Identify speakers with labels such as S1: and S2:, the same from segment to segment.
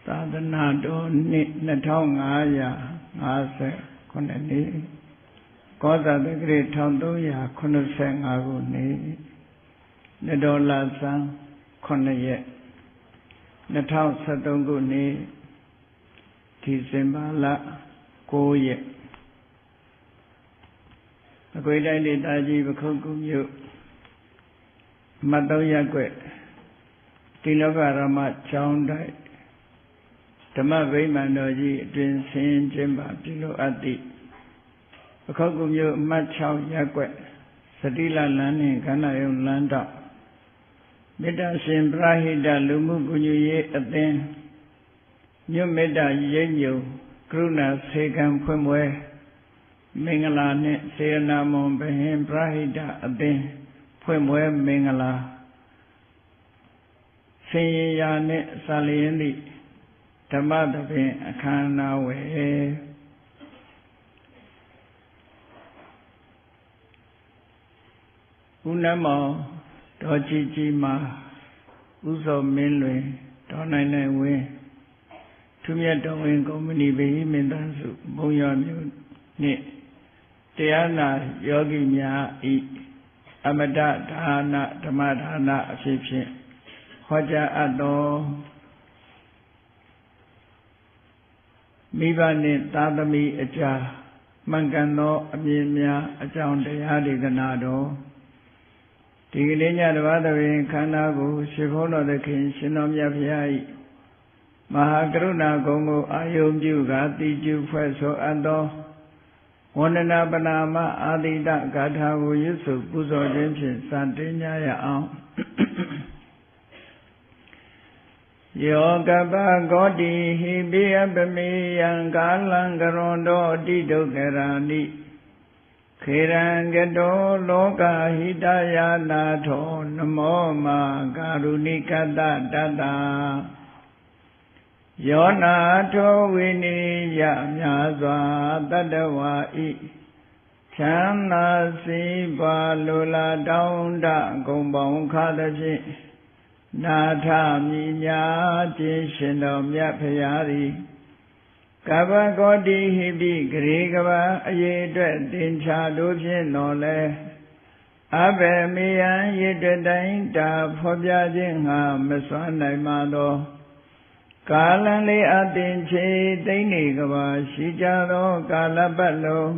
S1: သာသနာတော်နှစ်2550ခုနှစ်ကောဇာတက္ကရာ1385ခုနှစ်နတော်လာဇန်9ရက်2013ခုနှစ်ဒီဇင်ဘာလ9ရက်အကွေတိုင်းဒေသကြီးပခုက္ကူမြို့မတ်3ရပ်ကွက်တိလောကရမကျောင်းတိုက်ဓမ္မဗိမာန်တော်ကြီးအတွင်ဆင်းကျင်းပပြုလုပ်အပ်သည့်ပခုက္ကူမြို့အမှတ်6ရပ်ကွက်စတိလလမ်းနှင့်ကန္နာယုံလမ်းတောက်မေတ္တာရှင်ပရဟိတလူမှုကူညီရေးအသင်းမြို့မေတ္တာရိပ်ညုံကရုဏာစေကံဖွင့်ပွဲမင်္ဂလာနှင့်စေရနာမွန်ဘဟင်ပရဟိတအသင်းဖွင့်ပွဲမင်္ဂလာဆင်ရရာနှင့်စာလျင်သည့်ဓမ္မသဘင်အခမ်းအနားဝယ်ဦးနှမောင်ဒေါ်ကြည်ကြည်မှာဦးစောမင်းလွင်ဒေါ်နိုင်နိုင်ဝင်းထူးမြတ်တော်ဝင်ကုမ္ပဏီဗဟိမင်တန်းစုဘုံရွာမြို့နှင့်တရားနာယောဂီများဤအမတဒါနဓမ္မဒါနအဖြစ်ဖြင့်ဟောကြားအပ်သောမိဘနှင့်သားသမီးအကြားမှန်ကန်သောအမြင်များအကြောင်းတရားဒေသနာတော်ဒီကနေ့ညတပါးသဘင်ခန္ဓာကိုရှင်ဘုန်းတော်သခင်ရှင်တော်မြတ်ဖရာ၏မဟာကရုဏာဂုဏ်ကိုအာယုံပြုကာတိကျုဖွဲ့ဆိုအပ်သောဝန္ဒနာပနာမအာတိတဂါထာကိုရွတ်ဆိုပူဇော်ခြင်းဖြင့်စတင်ကြရအောင်ယောကပဂောတိဟိပိယပမေယံကာလံကရွန်တောတိဒုက္ခရာနိခေရံကတောလောကဟိတယာနာထောနမောမာကာရုဏိကတတတယောနာထောဝိနိယမြာစွာတတဝါဤချမ်းသာစီပါလိုလားတောင်းတဂုံပေါင်းခါသဖြင့်နာထမြညာခြင်းရှင်တော်မြတ်ဖရာသည်ကဗ္ဗဂောတိဟိပိဂရေကဘာအရေးအတွက်တင်ချတို့ဖြင့်တော်လဲအဘယ်မေယံရည်တတိုင်းတာဖော်ပြခြင်းငါမစွမ်းနိုင်ပါသောကာလံလေးအတင်ချေသိမ့်နေကဘာရှိကြသောကာလပတ်လုံး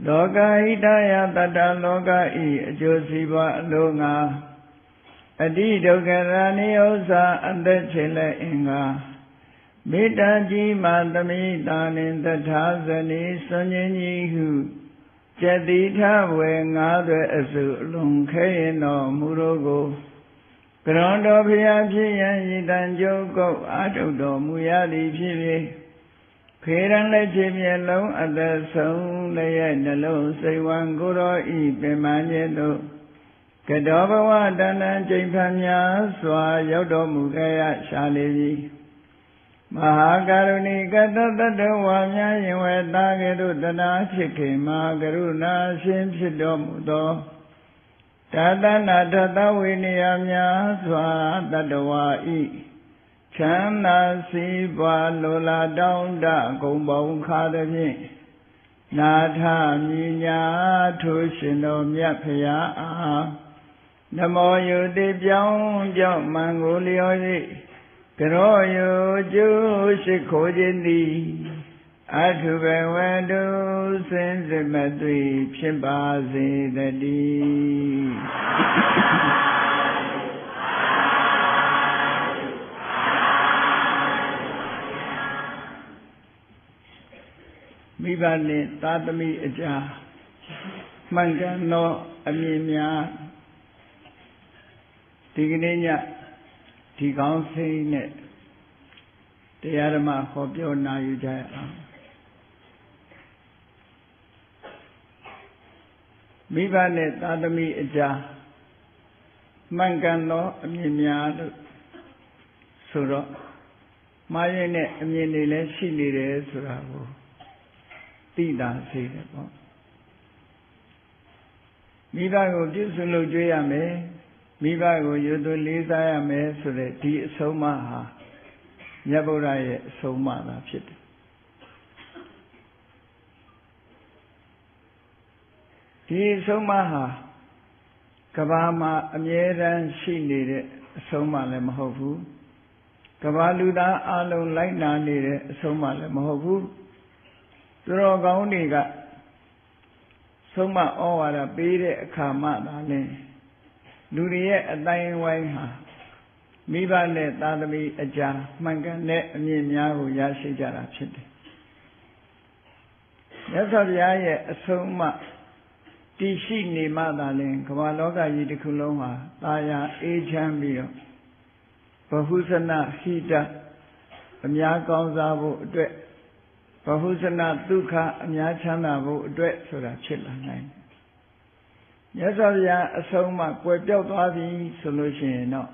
S1: လောကဟိတယတတ္တလောကဤအကျိုးစီးပွားအလိုငါအတိဒုက္ခရာနိဥ္စာအသက်ချေလက်အင်္ဂါမေတ္တာကြီးမှသမိတာနှင့်တထာဇနီစွန်ခြင်းကြီးဟုကျက်တိထဝေငါးသွဲအစုအလုံးခဲရင်တော်မူတော်ကိုကရွန်တော်ဖျားဖြစ်ရန်ရည်တန်ကြုတ်ကုတ်အာထုတော်မူရသည်ဖြစ်၍ခေရန်လက်ချေမျက်လုံးအသက်ဆုံးလည်းရဲ့နှလုံးစိတ်ဝံကိုယ်တော်ဤပင်မညေသို့ကတောဘဝတဏ္ဍကျိန်ဖန်များစွာရောက်တော်မူခဲ့ရရှာလေပြီမဟာကရုဏီကတတတဝါများရင်ဝဲသားကဲ့သို့တနာဖြစ်ခင်မဟာကရုဏာရှင်ဖြစ်တော်မူသောတသနာထသဝိနည်းများစွာတတဝါဤချမ်းသာစီးပွားလိုလားတောင်းတဂုံပေါင်းခါသဖြင့်နာထမြညာထိုရှင်တော်မြတ်ဖရာအားနမောယုတိပြောင်းမံကိုလျော်၍ကရောယုကျိုးရှိခိုးခြင်းသည်အထုဘဝတုစင်စစ်မသွေဖြစ်ပါစေတည်းမိဘနှင့်သားသမီးအကြားမှန်ကန်သောအမြင်များဒီကနေ့ညဒီကောင်းစိတ်နဲ့တရားဓမ္မဟောပြောနာယူကြရအောင်မိဘနဲ့သားသမီးအကြားမှန်ကန်သောအမြင်များလို့ဆိုတော့မှားရင်နဲ့အမြင်တွေလည်းရှိနေတယ်ဆိုတာကိုသိတာစေတယ်ပေါ့မိဘကိုပြုစုလုပ်ကြွေးရမယ်မိဘကိုယူသွလေးစားရမယ်ဆိုတဲ့ဒီအဆုံးအမဟာ မြတ်ဗုဒ္ဓရဲ့အဆုံးအမသာဖြစ်တယ်ဒီအဆုံးအမဟာကဘာမှာအမြဲတမ်းရှိနေတဲ့အဆုံးအမလည်းမဟုတ်ဘူးကဘာလူသားအလုံးလိုက်နာနေတဲ့အဆုံးအမလည်းမဟုတ်ဘူးသူတော်ကောင်းတွေကဆုံးမဩဝါဒပေးတဲ့အခါမှသာလေလူတွေရဲ့အတိုင်းဝိုင်းဟာမိဘနဲ့သာသမီအကြာမှန်ကန်တဲ့အမြင်များကိုရရှိကြတာဖြစ်တယ်မြတ်စွာဘုရားရဲ့အဆုံးအမတည်ရှိနေမှသာလေကမ္ဘာလောကကြီးတစ်ခုလုံးဟာသာယာအေးချမ်းပြီးတော့ဘဟုဇနဟိတအများကောင်းစားဖို့အတွက်ဘဟုဇနဒုက္ခအများချမ်းသာဖို့အတွက်ဆိုတာဖြစ်လာနိုင်တယ်မြတ်စွာဘုရားအဆုံးအမကွယ်ပြောက်သွားပြီဆိုလို့ရှိရင်တော့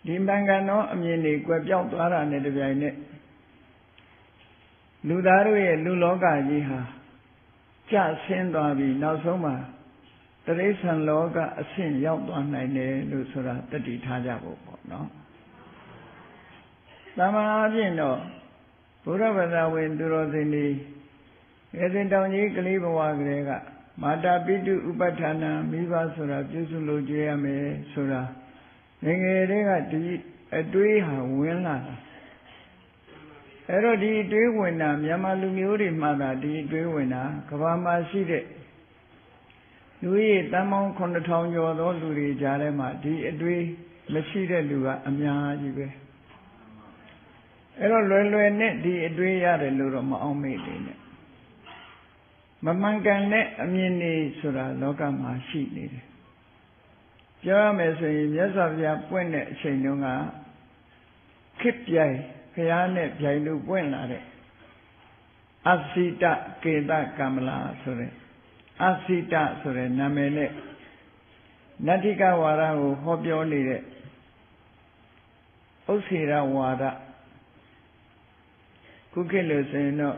S1: ဒီမင်္ဂန်သောအမြင်တွေကွယ်ပြောက်သွားတာနဲ့တပြိုင်နက်လူသားတို့ရဲ့လူလောကကြီးဟာကျဆင်းသွားပြီနောက်ဆုံးမှာတိရစ္ဆာန်လောကအဆင့်ရောက်သွားနိုင်တယ်လို့ဆိုတာတတိထားကြဖို့ပေါ့နော်တမန်အပြင်တော့ဘုရားဘာသာဝင်သူတော်စင်တွေငယ်စဉ်တောင်ကြီးကလေးဘဝကလေးကမာတာပိတုဥပဋ္ဌာဏမိဘဆိုတာပြုစုလို့ကြွေးရမယ်ဆိုတာငယ်ငယ်လေးကဒီအတွေးဟာဝင်လာတာအဲ့တော့ဒီအတွေးဝင်တာမြန်မာလူမျိုးတွေမှသာဒီအတွေးဝင်တာကမ္ဘာမှာရှိတဲ့လူကြီးတန်ပေါင်း9000ကျော်သောလူတွေကြားထဲမှာဒီအတွေးမရှိတဲ့လူကအများကြီးပဲအဲ့တော့လွယ်လွယ်နဲ့ဒီအတွေးရတယ်လို့တော့မအောင်မေ့သေးနဲ့မမှန်ကန်တဲ့အမြင်တွေဆိုတာလောကမှာရှိနေတယ်ပြောရမယ်ဆိုရင်မြတ်စွာဘုရားပွင့်တဲ့အချိန်တုန်းကခေတ်ပြိုင်ဘုရားနဲ့ပြိုင်လို့ပွင့်လာတဲ့အစိတကေတကမ္မလာဆိုတဲ့အစိတဆိုတဲ့နာမည်နဲ့နတ္ထိကဝါဒကိုဟောပြောနေတဲ့ဥစ္စေရဝါဒခုခေတ်လို့ဆိုရင်တော့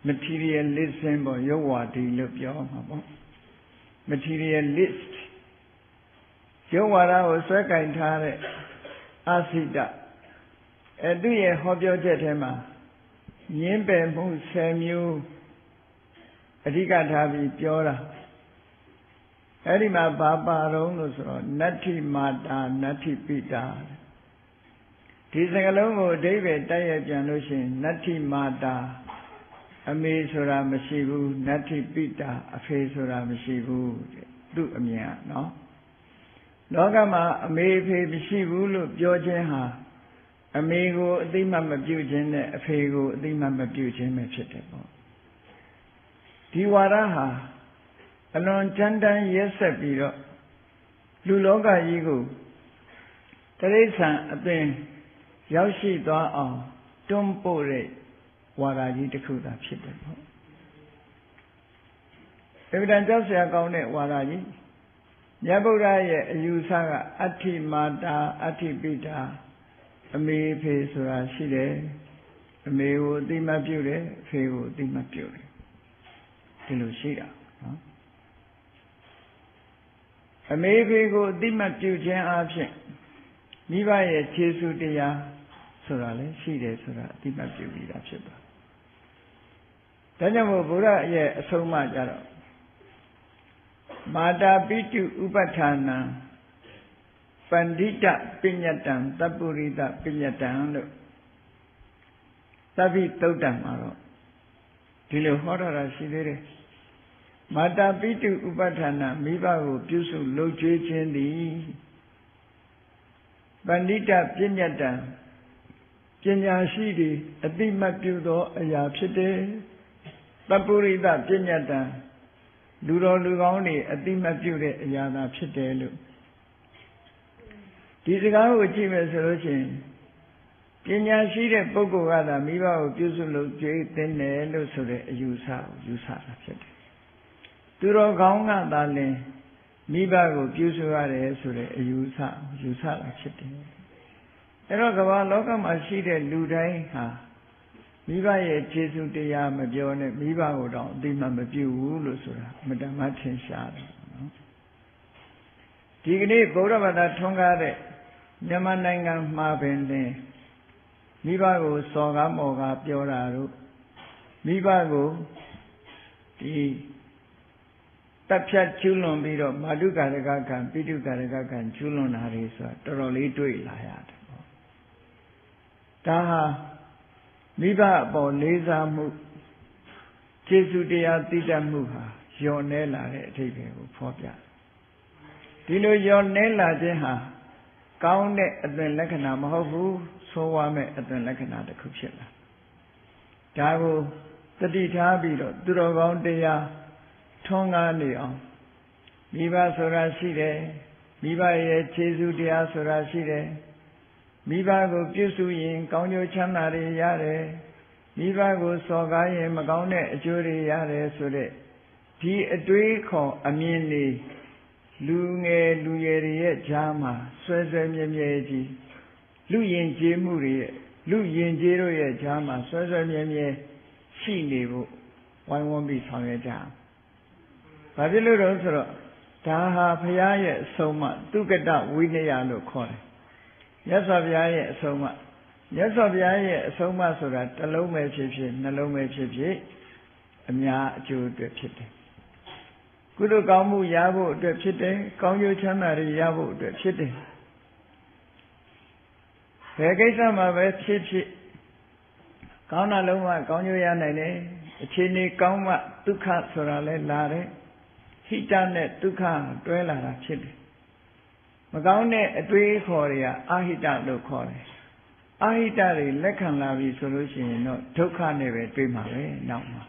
S1: materialism ပေါ့ရုပ်ဝါဒီလို့ပြောမှာပေါ့ materialist ရုပ်ဝါဒကိုဆွဲကင်ထားတဲ့အစိတသူရဲ့ဟောပြောချက်ထဲမှာညင်းပယ်မှု10မျိုးအဓိကထားပြီးပြောတာအဲ့ဒီမှာဘာပါတော့လို့ဆိုတော့နတ္ထိမာတာနတ္ထိပိတာဒီစကားလုံးကိုအဓိပ္ပာယ်တိုက်ရိုက်ပြန်လို့ရှိရင်နတ္ထိမာတာအမေဆိုတာမရှိဘူးနတ္ထိပိတာအဖေဆိုတာမရှိဘူးတဲ့သူ့အမြင်ကနော်လောကမှာအမေအဖေမရှိဘူးလို့ပြောခြင်းဟာအမေကိုအသိမှတ်မပြုခြင်းနဲ့အဖေကိုအသိမှတ်မပြုခြင်းပဲဖြစ်တယ်ပေါ့ဒီဝါဒဟာအလွန်ကြမ်းတမ်းရက်ဆက်ပြီးတော့လူလောကကြီးကိုတိရစ္ဆာန်အသွင်ရောက်ရှိသွားအောင်တွန်းပို့တဲ့ဝါဒကြီးတစ်ခုသာဖြစ်တယ်ပေါ့အဗ္ဗဒံကြောက်စရာကောင်းတဲ့ဝါဒကြီးမြတ်ဗုဒ္ဓရဲ့အယူဆကအဋ္ဌိမာတာအဋ္ဌိပိတာအမေအဖေဆိုတာရှိတယ်အမေကိုအသိမှတ်ပြုတယ်အဖေကိုအသိမှတ်ပြုတယ်ဒီလိုရှိတာနော်အမေအဖေကိုအသိမှတ်ပြုခြင်းအပြင်မိဘရဲ့ခြေဆုတရားဆိုတာလည်းရှိတယ်ဆိုတာအသိမှတ်ပြုပြီးတာဖြစ်ပါဒါကြောင့်မို့ဘုရားရဲ့အဆုံးအမကြတော့မာတာပိတုဥပဋ္ဌာဏံပန္တိတပညတံတပ္ပုရိတပညတံလို့သဗ္ဗိသုတ်တံမှာတော့ဒီလိုဟောထားတာရှိသေးတယ်မာတာပိတုဥပဋ္ဌာဏမိဘကိုပြုစုလုပ်ကြွေးခြင်းသည်ပန္တိတပညတံပညာရှိသည်အတိမတ်ပြုသောအရာဖြစ်တယ်တပ္ပုရိတပညတံလူတော်လူကောင်းတွေအတိမတ်ပြုတဲ့အရာသာဖြစ်တယ်လို့ဒီစကားကိုကြည့်မယ်ဆိုလို့ရှိရင်ပညာရှိတဲ့ပုဂ္ဂိုလ်ကသာမိဘကိုပြုစုလုပ်ကြွေးသင့်တယ်လို့ဆိုတဲ့အယူဆကိုယူဆတာဖြစ်တယ်သူတော်ကောင်းကသာလင်မိဘကိုပြုစုရတယ်ဆိုတဲ့အယူဆယူဆတာဖြစ်တယ်အဲ့တော့ကမ္ဘာလောကမှာရှိတဲ့လူတိုင်းဟာမိဘရဲ့ခြေဆုတရားမပြောနဲ့မိဘကိုတော့အသိမှမပြုဘူးလို့ဆိုတာအမှန်တမ်းထင်ရှားတယ်နော်ဒီကနေ့ဗုဒ္ဓဘာသာထွန်းကားတဲ့ မြန်မာနိုင်ငံမှာပင်လင်မိဘကိုစော်ကားမော်ကားပြောတာတို့မိဘကိုဒီတပ်ဖြတ်ကျူးလွန်ပြီးတော့မာတုကာရကကံပိတုကာရကကံကျူးလွန်တာတွေဆိုတာတော်တော်လေးတွေ့လာရတယ်ပေါ့ဒါဟာမိဘအပေါ်လေးစားမှုကျေးဇူးတရားသိတတ်မှုဟာလျော့နေလာတဲ့အထိပ္ပယ်ကိုဖော်ပြဒီလိုလျော့နေလာခြင်းဟာကောင်းတဲ့အသွင်လက္ခဏာမဟုတ်ဘူးဆိုးဝါးမဲ့အသွင်လက္ခဏာတစ်ခုဖြစ်လာဒါကိုတတိထားပြီးတော့သူတော်ကောင်းတရားထွန်းကားနေအောင်မိဘဆိုတာရှိတယ်မိဘရဲ့ခြေဆုတရားဆိုတာရှိတယ်မိဘကိုပြုစုရင်ကောင်းကျိုးချမ်းသာတွေရတယ်မိဘကိုစော်ကားရင်မကောင်းတဲ့အကျိုးတွေရတယ်ဆိုတဲ့ဒီအတွေးခေါ်အမြင်တွေလူငယ်လူရွယ်တွေရဲ့ကြားမှာဆွဲဆွဲမြဲမြဲကြီးလူယဉ်ကျေးမှုတွေရဲ့လူယဉ်ကျေးတို့ရဲ့ကြားမှာဆွဲဆွဲမြဲမြဲရှိနေဖို့ဝိုင်းဝန်းပြီးဆောင်ရွက်ကြ။ဘာဖြစ်လို့လဲဆိုတော့ဒါဟာဘုရားရဲ့အဆုံးအမသုကတဝိနည်းလို့ခေါ်တယ်။မြတ်စွာဘုရားရဲ့အဆုံးအမမြတ်စွာဘုရားရဲ့အဆုံးအမဆိုတာတစ်လုံးပဲဖြစ်ဖြစ်နှလုံးပဲဖြစ်ဖြစ်အများအကျိုးအတွက်ဖြစ်တယ်။ကုသိုလ်ကောင်းမှုရဖို့အတွက်ဖြစ်တယ်။ကောင်းကျိုးချမ်းသာတွေရဖို့အတွက်ဖြစ်တယ်။ဘယ်ကိစ္စမှာပဲဖြစ်ဖြစ်ကောင်းတာလုံးဝကောင်းကျိုးရနိုင်တယ်။အခြေအနေကောင်းမှဒုက္ခဆိုတာလဲလာတယ်။ဟိတနဲ့ဒုက္ခတွဲလာတာဖြစ်တယ်။မကောင်းတဲ့အတွေးခေါ်တွေကအာဟိတလို့ခေါ်တယ်။အာဟိတတွေလက်ခံလာပြီဆိုလို့ရှိရင်တော့ဒုက္ခနဲ့ပဲတွေ့မှာပဲနောက်မှာ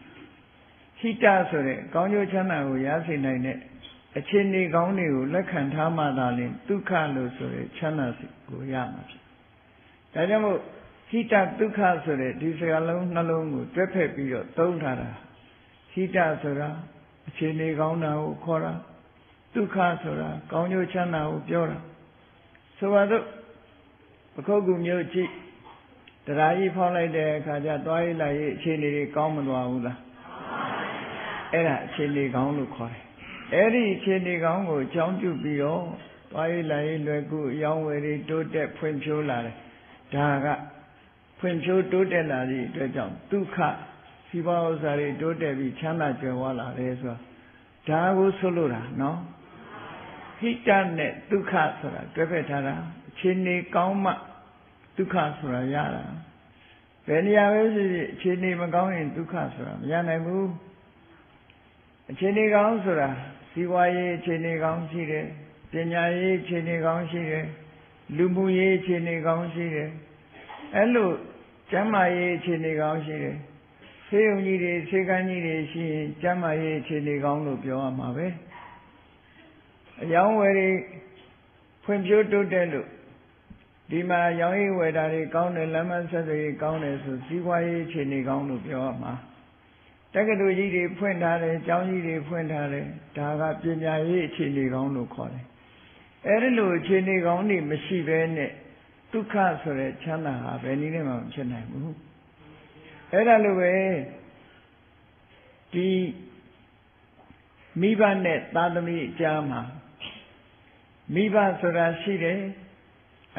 S1: ဟိတဆိုတဲ့ကောင်းကျိုးချမ်းသာကိုရစေနိုင်တဲ့အခြေအနေကောင်းတွေကိုလက်ခံထားမှသာလျှင်ဒုက္ခလို့ဆိုတဲ့ချမ်းသာကိုရမှာဖြစ်။ဒါကြောင့်မို့ဟိတဒုက္ခဆိုတဲ့ဒီစကားလုံးနှလုံးကိုတွဲဖက်ပြီးတော့သုံးထားတာဟိတဆိုတာအခြေအနေကောင်းတာကိုခေါ်တာဒုက္ခဆိုတာကောင်းကျိုးချမ်းသာကိုပြောတာဆိုပါတော့ပခုတ်ကူမျိုးကြည့်တရားကြီးဖောင်းလိုက်တဲ့အခါကျသွားရည်လာရေးအခြေအနေတွေကောင်းမသွားဘူးလားအဲ့ဒါအခြေအနေကောင်းလို့ခေါ်တယ်အဲ့ဒီအခြေအနေကောင်းကိုအကြောင်းပြုပြီးတော့သွားရည်လာရေးလွယ်ကူအယောင်းဝယ်တွေတိုးတက်ဖွံ့ဖြိုးလာတယ်ဒါကဖွံ့ဖြိုးတိုးတက်လာသည့်အတွက်ကြောင့်ဒုက္ခစီးပွားဥစ္စာတွေတိုးတက်ပြီးချမ်းသာကြွယ်ဝလာတယ်ဆိုတာဒါကိုဆိုလို့တာနော်ဟိတနဲ့ဒုက္ခဆိုတာတွဲဖက်ထားတာအခြေအနေကောင်းမှဒုက္ခဆိုတာရတာဘယ်နေရာပဲဖြစ်ဖြစ်အခြေအနေမကောင်းရင်ဒုက္ခဆိုတာမရနိုင်ဘူးအခြေအနေကောင်းဆိုတာစီးပွားရေးအခြေအနေကောင်းရှိတယ်ပညာရေးအခြေအနေကောင်းရှိတယ်လူမှုရေးအခြေအနေကောင်းရှိတယ်အဲ့လိုကျန်းမာရေးအခြေအနေကောင်းရှိတယ်ဆေးရုံကြီးတွေဆေးကန်းကြီးတွေရှိရင်ကျန်းမာရေးအခြေအနေကောင်းလို့ပြောရမှာပဲအယောင်းဝယ်တွေဖွံ့ဖြိုးတိုးတက်လို့ဒီမှာရောင်းရည်ဝယ်တာတွေကောင်းတယ်လမ်းမဆက်သွယ်ရေးကောင်းတယ်ဆိုစီးပွားရေးအခြေအနေကောင်းလို့ပြောရမှာတက္ကသိုလ်ကြီးတွေဖွင့်ထားတယ်ကျောင်းကြီးတွေဖွင့်ထားတယ်ဒါကပညာရေးအခြေအနေကောင်းလို့ခေါ်တယ်အဲဒီလိုအခြေအနေကောင်းတွေမရှိဘဲနဲ့ဒုက္ခဆိုတဲ့ချမ်းသာဟာဘယ်နည်းနဲ့မှမဖြစ်နိုင်ဘူးအဲ့ဒါလိုပဲဒီမိဘနဲ့သားသမီးအကြားမှာမိဘဆိုတာရှိတယ်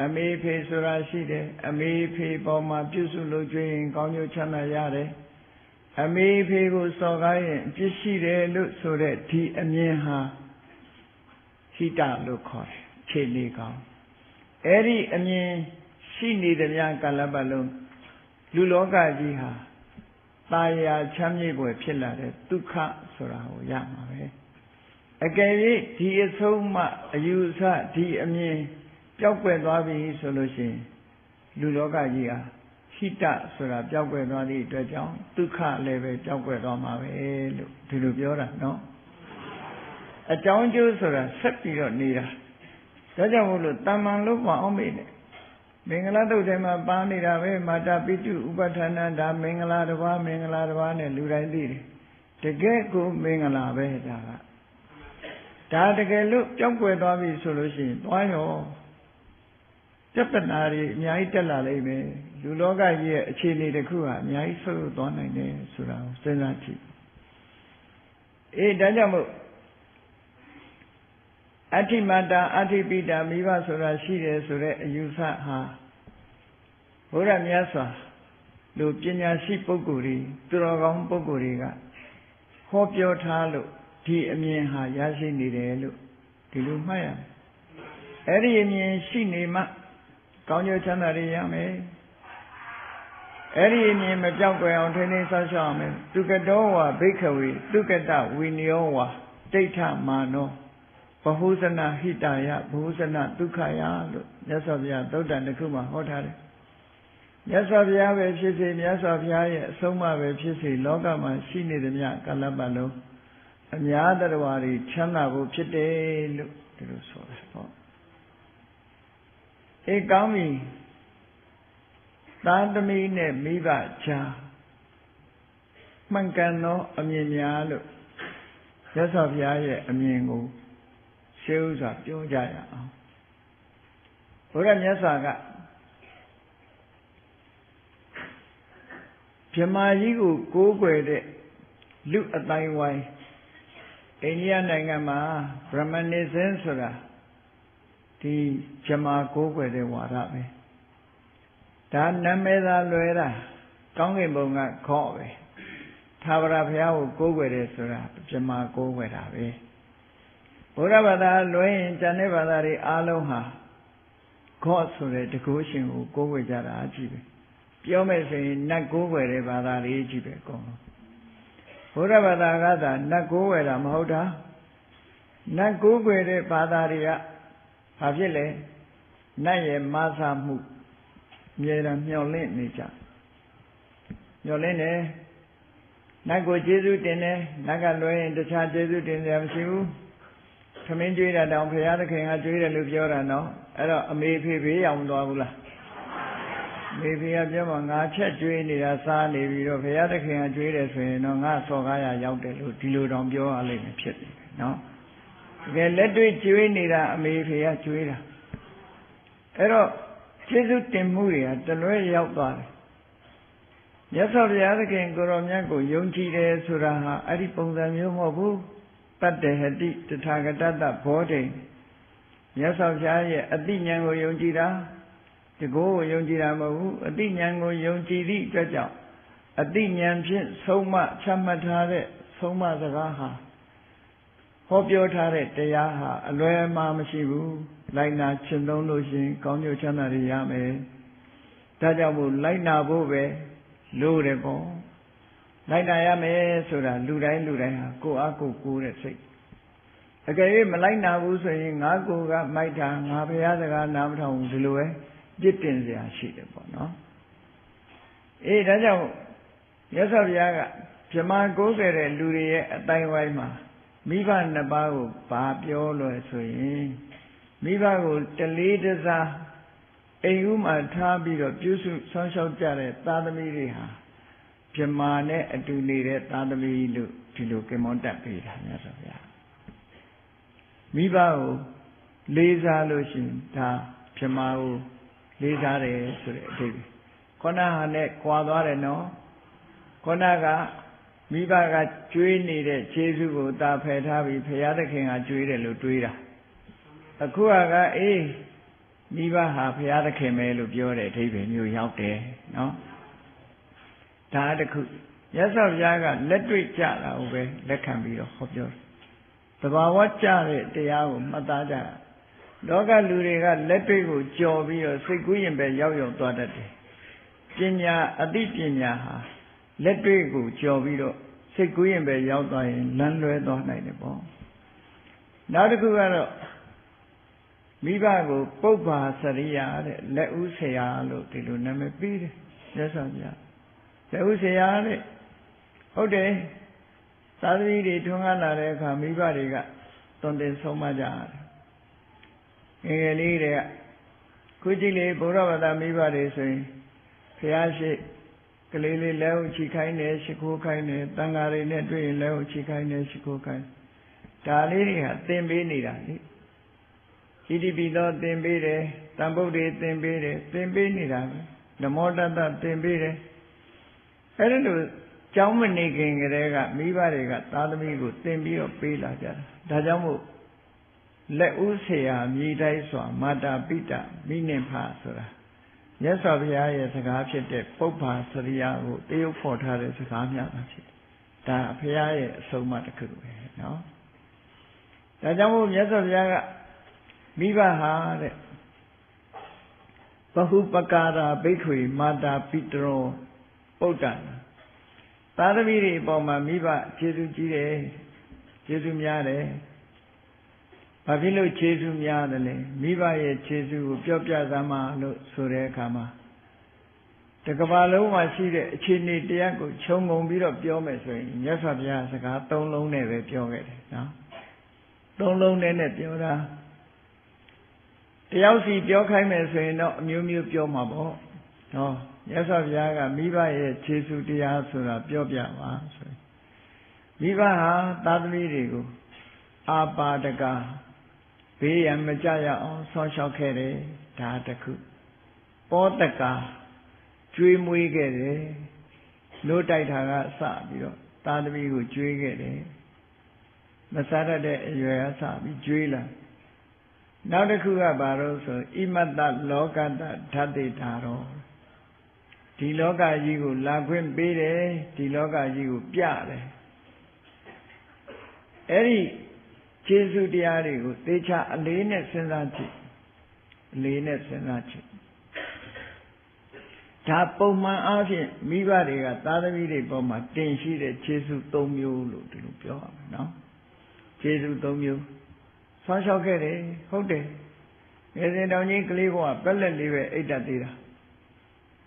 S1: အမေဖေဆိုတာရှိတယ်အမေဖေပေါ်မှာပြုစုလို့ကျွေးရင်ကောင်းကျိုးချမ်းသာရတယ်အမေဖေကိုစော်ကားရင်ပြစ်ရှိတယ်လို့ဆိုတဲ့ဒီအမြင်ဟာဟိတလို့ခေါ်တယ်ခြေနေကောင်းအဲ့ဒီအမြင်ရှိနေတဲ့များကာလပတ်လုံးလူလောကကြီးဟာตายရာချမ်းမြေ့ပွဲဖြစ်လာတဲ့ဒုက္ခဆိုတာကိုရမှာပဲအကယ်၍ဒီအဆုံးမှအယူအဆဒီအမြင်ပျောက်ကွယ်သွားပြီဆိုလို့ရှိရင်လူလောကကြီးဟာဟိတဆိုတာပျောက်ကွယ်သွားသည့်အတွက်ကြောင့်ဒုက္ခလည်းပဲပျောက်ကွယ်သွားမှာပဲလို့ဒီလိုပြောတာနော်အကြောင်းကျိုးဆိုတာဆက်ပြီးတော့နေတာဒါကြောင့်မို့လို့တမ္မန်လို့မအောင်မေ့နဲ့မင်္ဂလာတုတ်ထဲမှာပါနေတာပဲမာတာပိတုဥပဋ္ဌာဏဒါမင်္ဂလာတစ်ပါးမင်္ဂလာတစ်ပါးနဲ့လူတိုင်းသိတယ်တကယ်ကိုမင်္ဂလာပဲဒါတကယ်လို့ပျောက်ကွယ်သွားပြီဆိုလို့ရှိရင်သွားရောပြဿနာတွေအများကြီးတက်လာလိမ့်မယ်လူလောကကြီးရဲ့အခြေအနေတစ်ခုဟာအများကြီးဆုတ်သွားနိုင်တယ်ဆိုတာကိုစဉ်းစားကြည့်ဒါကြောင့်မို့ အဋ္ဌိမတ္တအဋ္ဌိပိတမိဘဆိုတာရှိတယ်ဆိုတဲ့အယူဆဟာဘုရားမြတ်စွာလူပညာရှိပုဂ္ဂိုလ်တွေသူတော်ကောင်းပုဂ္ဂိုလ်တွေကဟောပြောထားလို့ဒီအမြင်ဟာရရှိနေတယ်လို့ဒီလိုမှတ်ရမယ်အဲ့ဒီအမြင်ရှိနေမှကောင်းကျိုးချမ်းသာတွေရမယ်အဲ့ဒီအမြင်မပြောက်ကွယ်အောင်ထိန်းသိမ်းဆောက်ရှောက်အောင်မယ်သူကတောဝါဘိက္ခဝေသူကတဝိနယောဝါဒိဋ္ဌမာနောဘဟုဇနဟိတယဘဟုဇနဒုက္ခယလို့မြတ်စွာဘုရားသုတ္တန်တစ်ခုမှာဟောထားတယ်မြတ်စွာဘုရားပဲဖြစ်စေမြတ်စွာဘုရားရဲ့အဆုံးအမပဲဖြစ်စေလောကမှာရှိနေသမျှကာလပတ်လုံးအများတရားဝါတွေချမ်းသာဖို့ဖြစ်တယ်လို့ဒီလိုဆိုတာပေါ့အေးကောင်းပြီသားသမီးနဲ့မိဘချာမှန်ကန်သောအမြင်များလို့မြတ်စွာဘုရားရဲ့အမြင်ကိုရှင်းဥစွာပြောကြရအောင်ဘုရားမြတ်စွာကဗြဟ္မာကြီးကိုကိုးကွယ်တဲ့လူအတိုင်းဝိုင်းအိန္ဒိယနိုင်ငံမှာ Brahmanism ဆိုတာဒီဗြဟ္မာကိုးကွယ်တဲ့ဝါဒပဲဒါနာမည်သာလွယ်တာကောင်းကင်ဘုံကခေါ်ပဲသာဝရဘုရားကိုကိုးကွယ်တယ်ဆိုတာဗြဟ္မာကိုးကွယ်တာပဲဘုရားဘာသာလွယ်ရင်ဉာဏ်နဲ့ဘာသာတွေအားလုံးဟာခေါ်ဆိုတဲ့တကုရှင်ကိုကိုးကွယ်ကြတာအကြည့်ပဲပြောမယ်ဆိုရင်နတ်ကိုးကွယ်တဲ့ဘာသာတွေကြီးပဲအကုန်လုံးဘုရားဘာသာကသာနတ်ကိုးကွယ်တာမဟုတ်တာနတ်ကိုးကွယ်တဲ့ဘာသာတွေကဘာဖြစ်လဲနတ်ရဲ့မာသမှုအမြဲတမ်းမျှော်လင့်နေကြမျှော်လင့်တယ်နတ်ကိုကျေးဇူးတင်တယ်နတ်ကလွယ်ရင်တခြားကျေးဇူးတင်စရာမရှိဘူးခမင်းကျွေးတာတောင်ဘုရားသခင်ကကျွေးတယ်လို့ပြောတာနော်အဲ့တော့အမေဖေဘေးရောက်သွားဘူးလားမေဖေကပြောမှငါချက်ကျွေးနေတာစားနေပြီးတော့ဘုရားသခင်ကကျွေးတယ်ဆိုရင်တော့ငါစော်ကားရရောက်တယ်လို့ဒီလိုတောင်ပြောရလိမ့်မယ်ဖြစ်တယ်နော်တကယ်လက်တွေ့ကျွေးနေတာအမေဖေကကျွေးတာအဲ့တော့ကျေးဇူးတင်မှုတွေကတလွဲရောက်သွားတယ်မြတ်စွာဘုရားသခင်ကိုရောမြတ်ကိုယုံကြည်တယ်ဆိုတာဟာအဲ့ဒီပုံစံမျိုးမဟုတ်ဘူးတတ္တဟတိတထာဂတတဘောဓိမြတ်စွာဘုရားရဲ့အသိဉာဏ်ကိုယုံကြည်တာတကောကိုယုံကြည်တာမဟုတ်ဘူးအသိဉာဏ်ကိုယုံကြည်သည့်အတွက်ကြောင့်အသိဉာဏ်ဖြင့်ဆုံးမချမှတ်ထားတဲ့ဆုံးမစကားဟာဟောပြောထားတဲ့တရားဟာအလွယ်မှာမရှိဘူးလိုက်နာကျင့်သုံးလို့ရှိရင်ကောင်းကျိုးချမ်းသာတွေရမယ်ဒါကြောင့်မို့လိုက်နာဖို့ပဲလို့တယ်ပေါ့လိုက်နာရမယ်ဆိုတာလူတိုင်းဟာကိုယ်အားကိုယ်ကိုယ်တဲ့စိတ်အကယ်၍မလိုက်နာဘူးဆိုရင်ငါကိုယ်ကမိုက်တာငါဘုရားစကားနားမထောင်ဘူးဒီလိုပဲပြစ်တင်စရာရှိတယ်ပေါ့နော်အေးဒါကြောင့်မြတ်စွာဘုရားကဗြဟ္မာကိုးကွယ်တဲ့လူတွေရဲ့အတိုင်းဝိုင်းမှာမိဘနှစ်ပါးကိုဘာပြောလို့ဆိုရင်မိဘကိုတလေးတစားအိမ်ဦးမှာထားပြီးတော့ပြုစုဆောင်းလျှောက်ကြတဲ့သားသမီးတွေဟာဗြဟ္မာနဲ့အတူနေတဲ့သားသမီးလို့ဒီလိုကင်မွန်တက်ပေးတာမြတ်စွာဘုရားမိဘကိုလေးစားလို့ရှိရင်ဒါဗြဟ္မာကိုလေးစားတယ်ဆိုတဲ့အဓိပ္ပာယ်ခေါဏဟာနဲ့ကြွာသွားတယ်နော်ခေါဏကမိဘကကျွေးနေတဲ့ခြေစုကိုတာဖယ်ထားပြီးဘုရားသခင်ကကျွေးတယ်လို့တွေးတာအခုကအေးမိဘဟာဘုရားသခင်ပဲလို့ပြောတဲ့အဓိပ္ပာယ်မျိုးရောက်တယ်နော်ဒါတခုမြတ်စွာဘုရားကလက်တွေ့ကြတာကိုပဲလက်ခံပြီးတော့ဟောပြောတယ်သဘာဝကြတဲ့တရားကိုမှတ်သားကြလောကလူတွေကလက်တွေ့ကိုကြော်ပြီးတော့စိတ်ကူးရင်ပဲရောက်သွားတတ်တယ်ပညာအသိပညာဟာလက်တွေ့ကိုကြော်ပြီးတော့စိတ်ကူးရင်ပဲရောက်သွားရင်လမ်းလွဲသွားနိုင်တယ်ပေါ့နောက်တစ်ခုကတော့မိဘကိုပုပ္ပါစရိယာတဲ့လက်ဦးဆရာလို့ဒီလိုနာမည်ပေးတယ်မြတ်စွာဘုရားလက်ဦးဆရာတဲ့ဟုတ်တယ်သာသမီတွေထွန်းကားလာတဲ့အခါမိဘတွေကသွန်သင်ဆုံးမကြတယ်ငယ်လေးတွေကခုကြည့်လေဘုရားဘာသာမိဘတွေဆိုရင်ဘုရားရှိကလေးလေးလက်ဦးချီခိုင်းတယ်ရှိခိုးခိုင်းတယ်တန်ဃာတွေနဲ့တွေ့ရင်လက်ဦးချီခိုင်းတယ်ရှိခိုးခိုင်းဒါလေးတွေဟာသင်ပေးနေတာလေဣတိပိသောသင်ပေးတယ်တန်ဗုဒ္ဓေသင်ပေးတယ်သင်ပေးနေတာပဲနမောတတ္တသင်ပေးတယ်အဲ့ဒါလို့ကျောင်းမနေခင်ကတည်းကမိဘတွေကသားသမီးကိုသင်ပြီးတော့ပေးလာကြတာဒါကြောင့်မို့ လက်ဦးဆရာမြေတိုက်စွာမာတာပိတမိနှင့်ဖဆိုတာမြတ်စွာဘုရားရဲ့စကားဖြစ်တဲ့ပုပ္ပါစရိယကိုတရုပ်ဖော်ထားတဲ့စကားများတာဖြစ်ဒါဘုရားရဲ့အဆုံးအမတစ်ခုပဲနော်ဒါကြောင့်မို့မြတ်စွာဘုရားကမိဘဟာတဲ့ဘဟုပကာရာဘိက္ခွေမာတာပိတရောပုဒ္ဒံသာသမီတွေအပေါ်မှာမိဘကျေးဇူးကြီးတယ်ကျေးဇူးများတယ်ဘာဖြစ်လို့ကျေးဇူးများတယ်လဲမိဘရဲ့ကျေးဇူးကိုပြောပြသမှာလို့ဆိုတဲ့အခါမှာတကဘာလုံးမှာရှိတဲ့အခြေအနေတရားကိုခြုံငုံပြီးတော့ပြောမယ်ဆိုရင်မြတ်စွာဘုရားစကား၃လုံးနဲ့ပဲပြောခဲ့တယ်နော်၃လုံးနဲ့ပြောတာတယောက်စီပြောခိုင်းမယ်ဆိုရင်တော့အမျိုးမျိုးပြောမှာပေါ့နော်မြတ်စွာဘုရားကမိဘရဲ့ခြေဆုတရားဆိုတာပြောပြပါဆိုရင်မိဘဟာသာသမီတွေကိုအာပါဒကဘေးရန်မကြရအောင်ဆောင်းလျှောက်ခဲ့တယ်ဒါတခုပောတကကျွေးမွေးခဲ့တယ်လို့တိုက်တာကစပြီးတော့သာသမီကိုကျွေးခဲ့တယ်မစားတတ်တဲ့အရွယ်ကစပြီးကျွေးလာနောက်တစ်ခုကဘာလို့ဆိုဣမတ္တလောကတ္တဓာတိတာရောဒီလောကကြီးကိုလာခွင့်ပေးတယ်ဒီလောကကြီးကိုပြတယ်အဲ့ဒီကျေးဇူးတရားတွေကိုသေချာအလေးနဲ့စဉ်းစားကြည့်အလေးနဲ့စဉ်းစားကြည့်ဒါပုံမှန်အားဖြင့်မိဘတွေကသာသမီတွေပေါ်မှာတင်ရှိတဲ့ကျေးဇူး၃မျိုးလို့ဒီလိုပြောရမယ်နော်ကျေးဇူး၃မျိုးဆောင်းလျှောက်ခဲ့တယ်ဟုတ်တယ်ငယ်စဉ်တောင်ကြီးကလေးကပက်လက်လေးပဲအိတ်တက်သေးတာ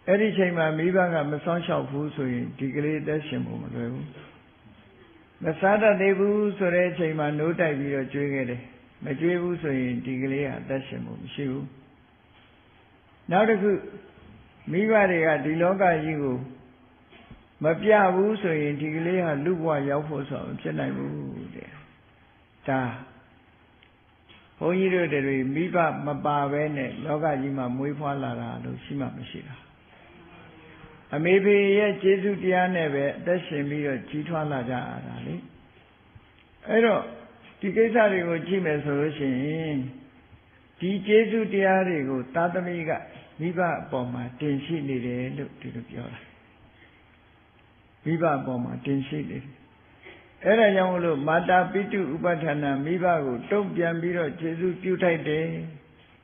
S1: အဲ့ဒီချိန်မှာမိဘကမဆောင်းလျှောက်ဘူးဆိုရင်ဒီကလေးအသက်ရှင်ဖို့မလွယ်ဘူးမစားတတ်သေးဘူးဆိုတဲ့အချိန်မှာနိုးတိုက်ပြီးတော့ကျွေးခဲ့တယ်မကျွေးဘူးဆိုရင်ဒီကလေးကအသက်ရှင်ဖို့မရှိဘူးနောက်တစ်ခုမိဘတွေကဒီလောကကြီးကိုမပြဘူးဆိုရင်ဒီကလေးဟာလူဘဝရောက်ဖို့ဆိုမဖြစ်နိုင်ဘူးတဲ့ဒါဘုန်းကြီးတို့တွေမိဘမပါဘဲနဲ့လောကကြီးမှာမွေးဖွားလာတာလို့ရှိမှမရှိတာအမေဖေရဲ့ကျေးဇူးတရားနဲ့ပဲအသက်ရှင်ပြီးတော့ကြီးထွားလာကြရတာလေအဲ့တော့ဒီကိစ္စတွေကိုကြည့်မယ်ဆိုလို့ရှိရင်ဒီကျေးဇူးတရားတွေကိုသာသမီကမိဘအပေါ်မှာတင်ရှိနေတယ်လို့ဒီလိုပြောတာမိဘအပေါ်မှာတင်ရှိနေတယ်အဲ့ဒါကြောင့်မလို့မာတာပိတုဥပဋ္ဌာဏမိဘကိုတုံ့ပြန်ပြီးတော့ကျေးဇူးပြုထိုက်တယ်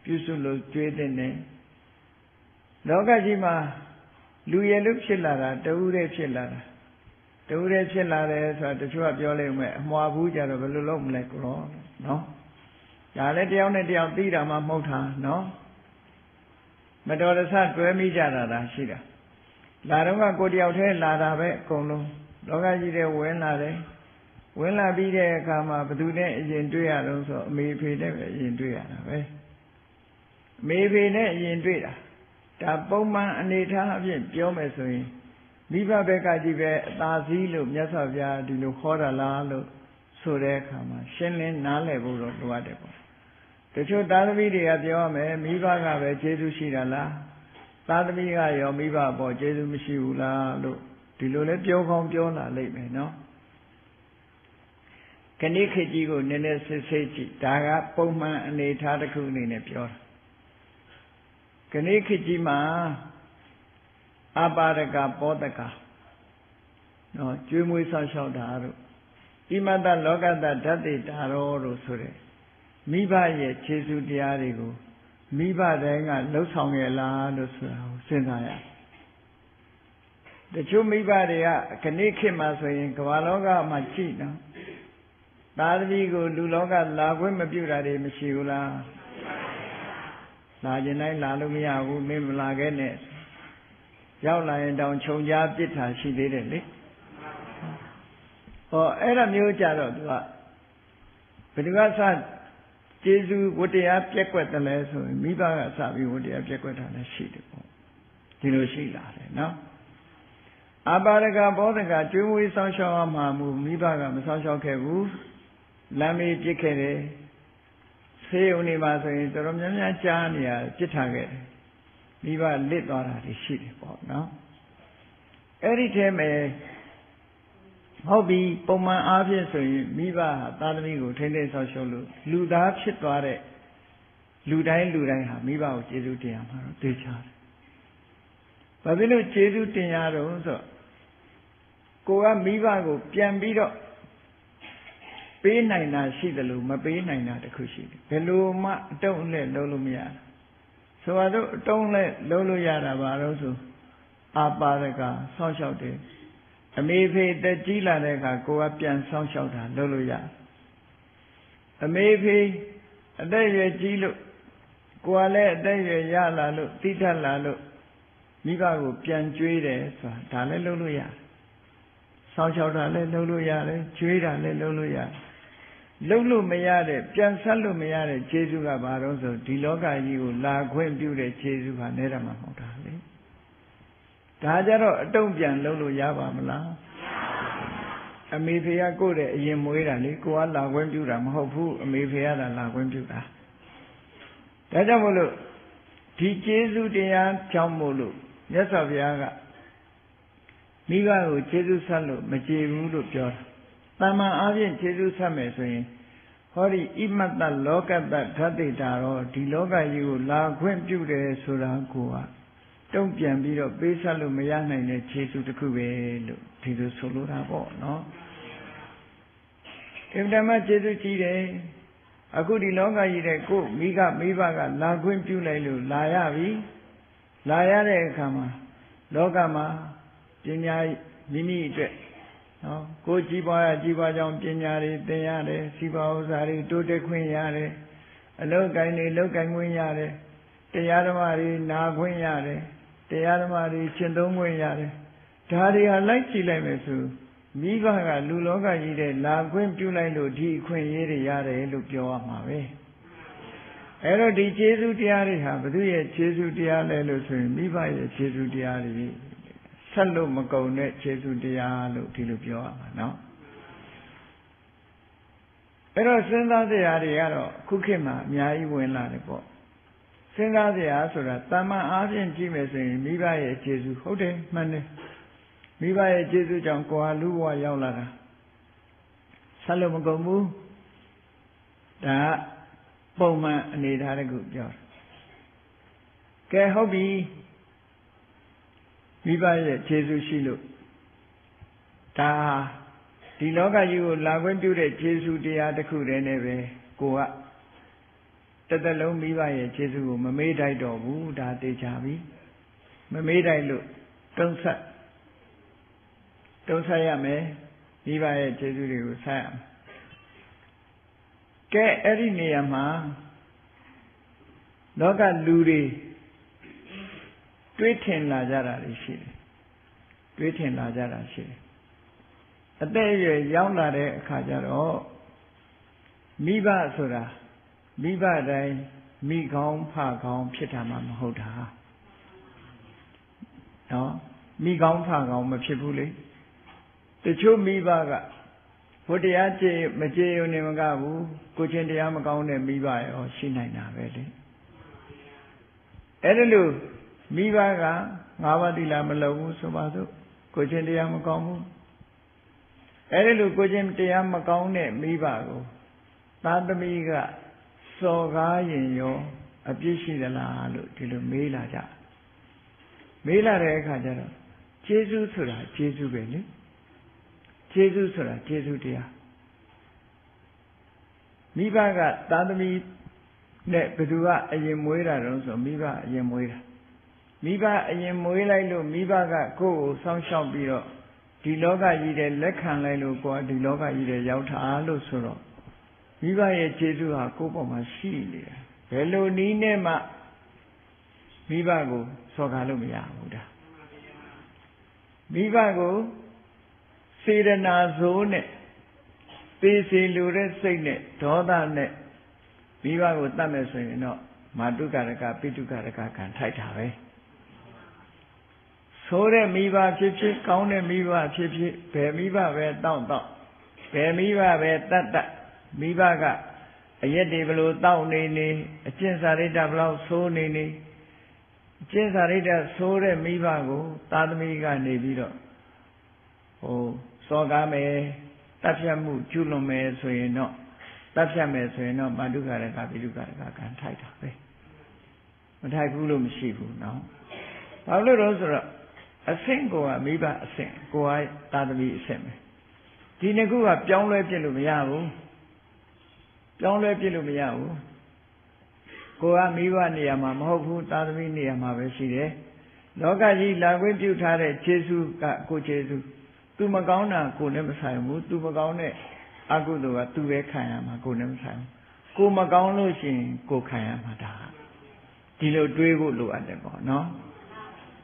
S1: ပြုစုလို့ကျွေးတဲ့နဲ့လောကကြီးမှာလူရည်လို့ဖြစ်လာတာတဦးတည်းဖြစ်လာတာတဦးတည်းဖြစ်လာတယ်ဆိုတာတချို့ကပြောလိုက်မယ်အမှားဘူးကြတော့ဘယ်လိုလုပ်မလဲကောနော်ဒါလည်းတယောက်နဲ့တယောက်သိတာမှမဟုတ်တာနော်မတော်တဆတွဲမိကြတာရှိတာလာတော့ကကိုတယောက်တည်းလာတာပဲအကုန်လုံးလောကကြီးထဲဝင်လာတယ်ဝင်လာပြီးတဲ့အခါမှာဘသူနဲ့အရင်တွေ့ရတော့ဆိုအမေဖေနဲ့ပဲအရင်တွေ့ရတာပဲအမေဖေနဲ့အရင်တွေ့တာဒါပုံမှန်အနေထားအဖြစ်ပြောမယ်ဆိုရင်မိဘဘက်ကကြီးပဲအသာစီးလို့မြတ်စွာဘုရားဒီလိုခေါ်တာလားလို့ဆိုတဲ့အခါမှာရှင်းလင်းနားလည်ဖို့တော့လိုအပ်တယ်ပေါ့တချို့သားသမီးတွေကပြောရမယ်မိဘကပဲကျေးဇူးရှိတာလားသားသမီးကရောမိဘပေါ်ကျေးဇူးမရှိဘူးလားလို့ဒီလိုလဲပြောကောင်းပြောလာလိမ့်မယ်နော်ခဏခေတ်ကြီးကိုနည်းနည်းစစ်ဆေးကြည့်ဒါကပုံမှန်အနေထားတစ်ခုအနေနဲ့ပြောတာခဏခေတ်ကြီးမှာအပါဒကပောတကနော်ကျွေးမွေးဆောက်ရှောက်တာတို့ဣမတ္တလောကတ္တဓာတိတာရောတို့ဆိုတဲ့မိဘရဲ့ခြေဆုတရားတွေကိုမိဘတိုင်းကလှုပ်ဆောင်ရလားလို့ဆိုတာကိုစဉ်းစားရတချို့မိဘတွေကခဏခေတ်မှာဆိုရင်ကမ္ဘာလောကမှာကြည့်နော်သာသမီကိုလူလောကလာခွင့်မပြုတာတွေမရှိဘူးလားလာခြင်းတိုင်းလာလို့မရဘူးမင်းမလာခဲ့နဲ့ရောက်လာရင်တောင်ခြုံကြားပစ်တာရှိသေးတယ်လေဟောအဲ့ဒါမျိုးကြတော့သူကဘယ်သူကစကျေးဇူးဝတ္တရားပြက်ကွက်တယ်လဲဆိုရင်မိဘကစပြီးဝတ္တရားပြက်ကွက်တာလည်းရှိတယ်ပေါ့ဒီလိုရှိလာတယ်နော်အပါဒကဘောဓကကျွေးမွေးဆောင်ရှောက်အောင်မှာမူမိဘကမဆောင်ရှောက်ခဲ့ဘူးလမ်းမေးပြစ်ခဲ့တယ်ဆေးရုံနေမှာဆိုရင်တော်တော်များများကြားနေရပြစ်ထားခဲ့တယ်မိဘလစ်သွားတာတွေရှိတယ်ပေါ့နော်အဲ့ဒီထဲမှာ ဟုတ်ပြီပုံမှန်အားဖြင့်ဆိုရင်မိဘဟာသားသမီးကိုထိန်းသိမ်းဆောင်ရှောက်လို့လူသားဖြစ်သွားတဲ့လူတိုင်းဟာမိဘကိုကျေးဇူးတင်ရမှာတော့သိချတယ်။ဘာဖြစ်လို့ကျေးဇူးတင်ရတော့ဆိုကိုကမိဘကိုပြန်ပြီးတော့ပေးနိုင်တာရှိတယ်လို့မပေးနိုင်တာတခုရှိတယ်။ဘယ်လိုမှအတုံးအလဲလုံးလို့မရဘူး။ဆိုတော့အတုံးလဲလုံးလို့ရတာဘာလို့ဆိုအာပါဒကစောင့်ရှောက်တယ်။အမေဖေတက်ကြီးလာတဲ့အခါကိုကပြန်စောင့်ရှောက်တာလုံးလို့ရ။အမေဖေအသက်ရွယ်ကြီးလို့ကိုယ်ကလည်းအသက်ရွယ်ရလာလို့တိထက်လာလို့မိဘကိုပြန်ကြွေးတယ်ဆိုတာဒါလည်းလုပ်လို့ရတယ်။စောင့်ရှောက်တာလည်းလုပ်လို့ရတယ်။ကြွေးတာလည်းလုပ်လို့ရတယ်။လုပ်လို့မရတဲ့ပြန်ဆက်လို့မရတဲ့ခြေဆုကဘာလို့ဆိုဒီလောကကြီးကိုလာခွင့်ပြုတဲ့ခြေဆုဟာနဲ့တာမှမဟုတ်တာလေ။ဒါကြတော့အတုံ့ပြန်လုပ်လို့ရပါမလား။အမေဖေကကိုယ့်တဲ့အရင်မွေးတာလေကိုကလာခွင့်ပြုတာမဟုတ်ဘူးအမေဖေကလာခွင့်ပြုတာ။ဒါကြောင့်မို့လို့ဒီကျေးဇူးတရားကြောင့်မို့လို့မြတ်စွာဘုရားကမိဘကိုကျေးဇူးဆက်လို့မကျေဘူးလို့ပြောတာ။တမန်အားဖြင့်ကျေးဇူးဆက်မယ်ဆိုရင်ဟောဒီဣမတ္တလောကတ္တဓာတိတာတော့ဒီလောကကြီးကိုလာခွင့်ပြုတယ်ဆိုတာကိုကတုံ့ပြန်ပြီးတော့ပေးဆက်လို့မရနိုင်တဲ့ကျေးဇူးတစ်ခုပဲလို့ဒီလိုဆိုလိုတာပေါ့နော်။အင်တမကျေးဇူးကြီးတယ်။အခုဒီလောကကြီးတဲ့ကိုမိဘကလာခွင့်ပြုလိုက်လို့လာရပြီလာရတဲ့အခါမှာလောကမှာပညာမိမိအတွက်နော်ကိုကြီးပွားကြောင်းပညာတွေသင်ရတယ်စီးပွားဥစ္စာတွေတိုးတက်ခွင့်ရတယ်အလုပ်ကိုင်းတွေလုပ်ကိုင်းခွင့်ရတယ်တရားဓမ္မတွေနာခွင့်ရတယ်တရားဓမ္မတွေရှင်းသုံးခွင့်ရတယ်ဒါတွေဟာလိုက်ကြည့်လိုက်မယ်ဆိုမိဘကလူလောကကြီးတဲ့လာခွင့်ပြုလိုက်လို့ဒီအခွင့်အရေးတွေရတယ်လို့ပြောရမှာပဲအဲ့တော့ဒီကျေးဇူးတရားတွေဟာဘုသူရဲ့ကျေးဇူးတရားလဲလို့ဆိုရင်မိဘရဲ့ကျေးဇူးတရားတွေဆက်လို့မကုန်တဲ့ကျေးဇူးတရားလို့ဒီလိုပြောရမှာနော်အဲ့တော့စဉ်းစားစရာတွေကတော့ခုခေတ်မှာအများကြီးဝင်လာတယ်ပေါ့စဉ်းစားစရာဆိုတာတမန်အားဖြင့်ကြည့်မယ်ဆိုရင်မိဘရဲ့ကျေးဇူးဟုတ်တယ်မှန်တယ်မိဘရဲ့ကျေးဇူးကြောင့်ကိုယ်ဟာလူဘဝရောက်လာတာဆက်လို့မကုန်ဘူးဒါပုံမှန်အနေထားတခုပြောတယ်ကဲဟုတ်ပြီမိဘရဲ့ကျေးဇူးရှိလို့ဒါဒီလောကကြီးကိုလာခွင့်ပြုတဲ့ကျေးဇူးတရားတစ်ခုတည်းနဲ့ပဲကိုကတစ်သက်လုံးမိဘရဲ့ကျေးဇူးကိုမမေ့တိုက်တော့ဘူးဒါသိချပြီမမေ့တိုက်လို့တုံးဆက်ရမယ်မိဘရဲ့ကျေးဇူးတွေကိုဆက်ရမယ်ကဲအဲ့ဒီနေရာမှာလောကလူတွေတွေးထင်လာကြတာရှိတယ်အသက်အရွယ်ရောက်လာတဲ့အခါကျတော့မိဘဆိုတာမိဘတိုင်းမိကောင်းဖကောင်းဖြစ်တာမှမဟုတ်တာနော်မိကောင်းဖကောင်းမဖြစ်ဘူးလေတချို့မိဘကဘုတရားမကျေုံနေမကဘူးကိုချင်းတရားမကောင်းတဲ့မိဘရောရှိနိုင်တာပဲလေအဲ့ဒါလို့မိဘက၅ပါးသီလမလုံးဘူးဆိုပါစို့ကိုချင်းတရားမကောင်းဘူးအဲ့ဒါလို့ကိုချင်းတရားမကောင်းတဲ့မိဘကိုသားသမီးကစော်ကားရင်ရောအပြစ်ရှိသလားလို့ဒီလိုမေးလာတဲ့အခါကျတော့ကျေးဇူးဆိုတာကျေးဇူးပဲလေကျေးဇူးဆိုတာကျေးဇူးတရားမိဘကသားသမီးနဲ့ဘယ်သူကအရင်မွေးတာတုန်းဆိုမိဘအရင်မွေးတာမိဘအရင်မွေးလိုက်လို့မိဘကကိုယ့်ကိုစောင့်ရှောက်ပြီးတော့ဒီလောကကြီးတဲ့လက်ခံလိုက်လို့ကိုယ်ဒီလောကကြီးတဲ့ရောက်တာလို့ဆိုတော့မိဘရဲ့ကျေးဇူးဟာကိုယ့်ပေါ်မှာရှိနေတယ်ဘယ်လိုနည်းနဲ့မှမိဘကိုစော်ကားလို့မရဘူးဒါမိဘကိုစေတနာစိုးနဲ့သေစေလိုတဲ့စိတ်နဲ့ဒေါသနဲ့မိဘကိုတတ်မယ်ဆိုရင်တော့မာတုကာရကပိတုကာရကခံထိုက်တာပဲဆိုးတဲ့မိဘဖြစ်ဖြစ်ကောင်းတဲ့မိဘဖြစ်ဖြစ်ဘယ်မိဘပဲတောင့်ဘယ်မိဘပဲတတ်မိဘကအရက်တွေဘလို့တောင့်နေအကျင့်စာရိတ္တဘလို့ဆိုးနေအကျင့်စာရိတ္တဆိုးတဲ့မိဘကိုသားသမီးကနေပြီးတော့ စော်ကားမယ်တပ်ဖြတ်မှုကျူးလွန်မယ်ဆိုရင်တော့တပ်ဖြတ်မယ်ဆိုရင်တော့မာတုခရကပိတုခရကကံထိုက်တာပဲမထိုက်ဘူးလို့မရှိဘူးနော်ဘာလို့လဲဆိုတော့အဆင့်ကိုကမိဘအဆင့်ကိုကသာသမီအဆင့်ပဲဒီနှစ်ခုကပြောင်းလဲပြစ်လို့မရဘူးပြောင်းလဲပြစ်လို့မရဘူးကိုကမိဘနေရာမှာမဟုတ်ဘူးသာသမီနေရာမှာပဲရှိတယ်လောကကြီးလာခွင့်ပြုထားတဲ့ခြေဆုကကိုခြေဆုသူမကောင်းတာကိုလည်းမဆိုင်ဘူးသူမကောင်းတဲ့အကုသိုလ်ကသူပဲခံရမှာကိုလည်းမဆိုင်ဘူးကိုမကောင်းလို့ရှိရင်ကိုခံရမှာဒါဒီလိုတွေးဖို့လိုအပ်တယ်ပေါ့နော်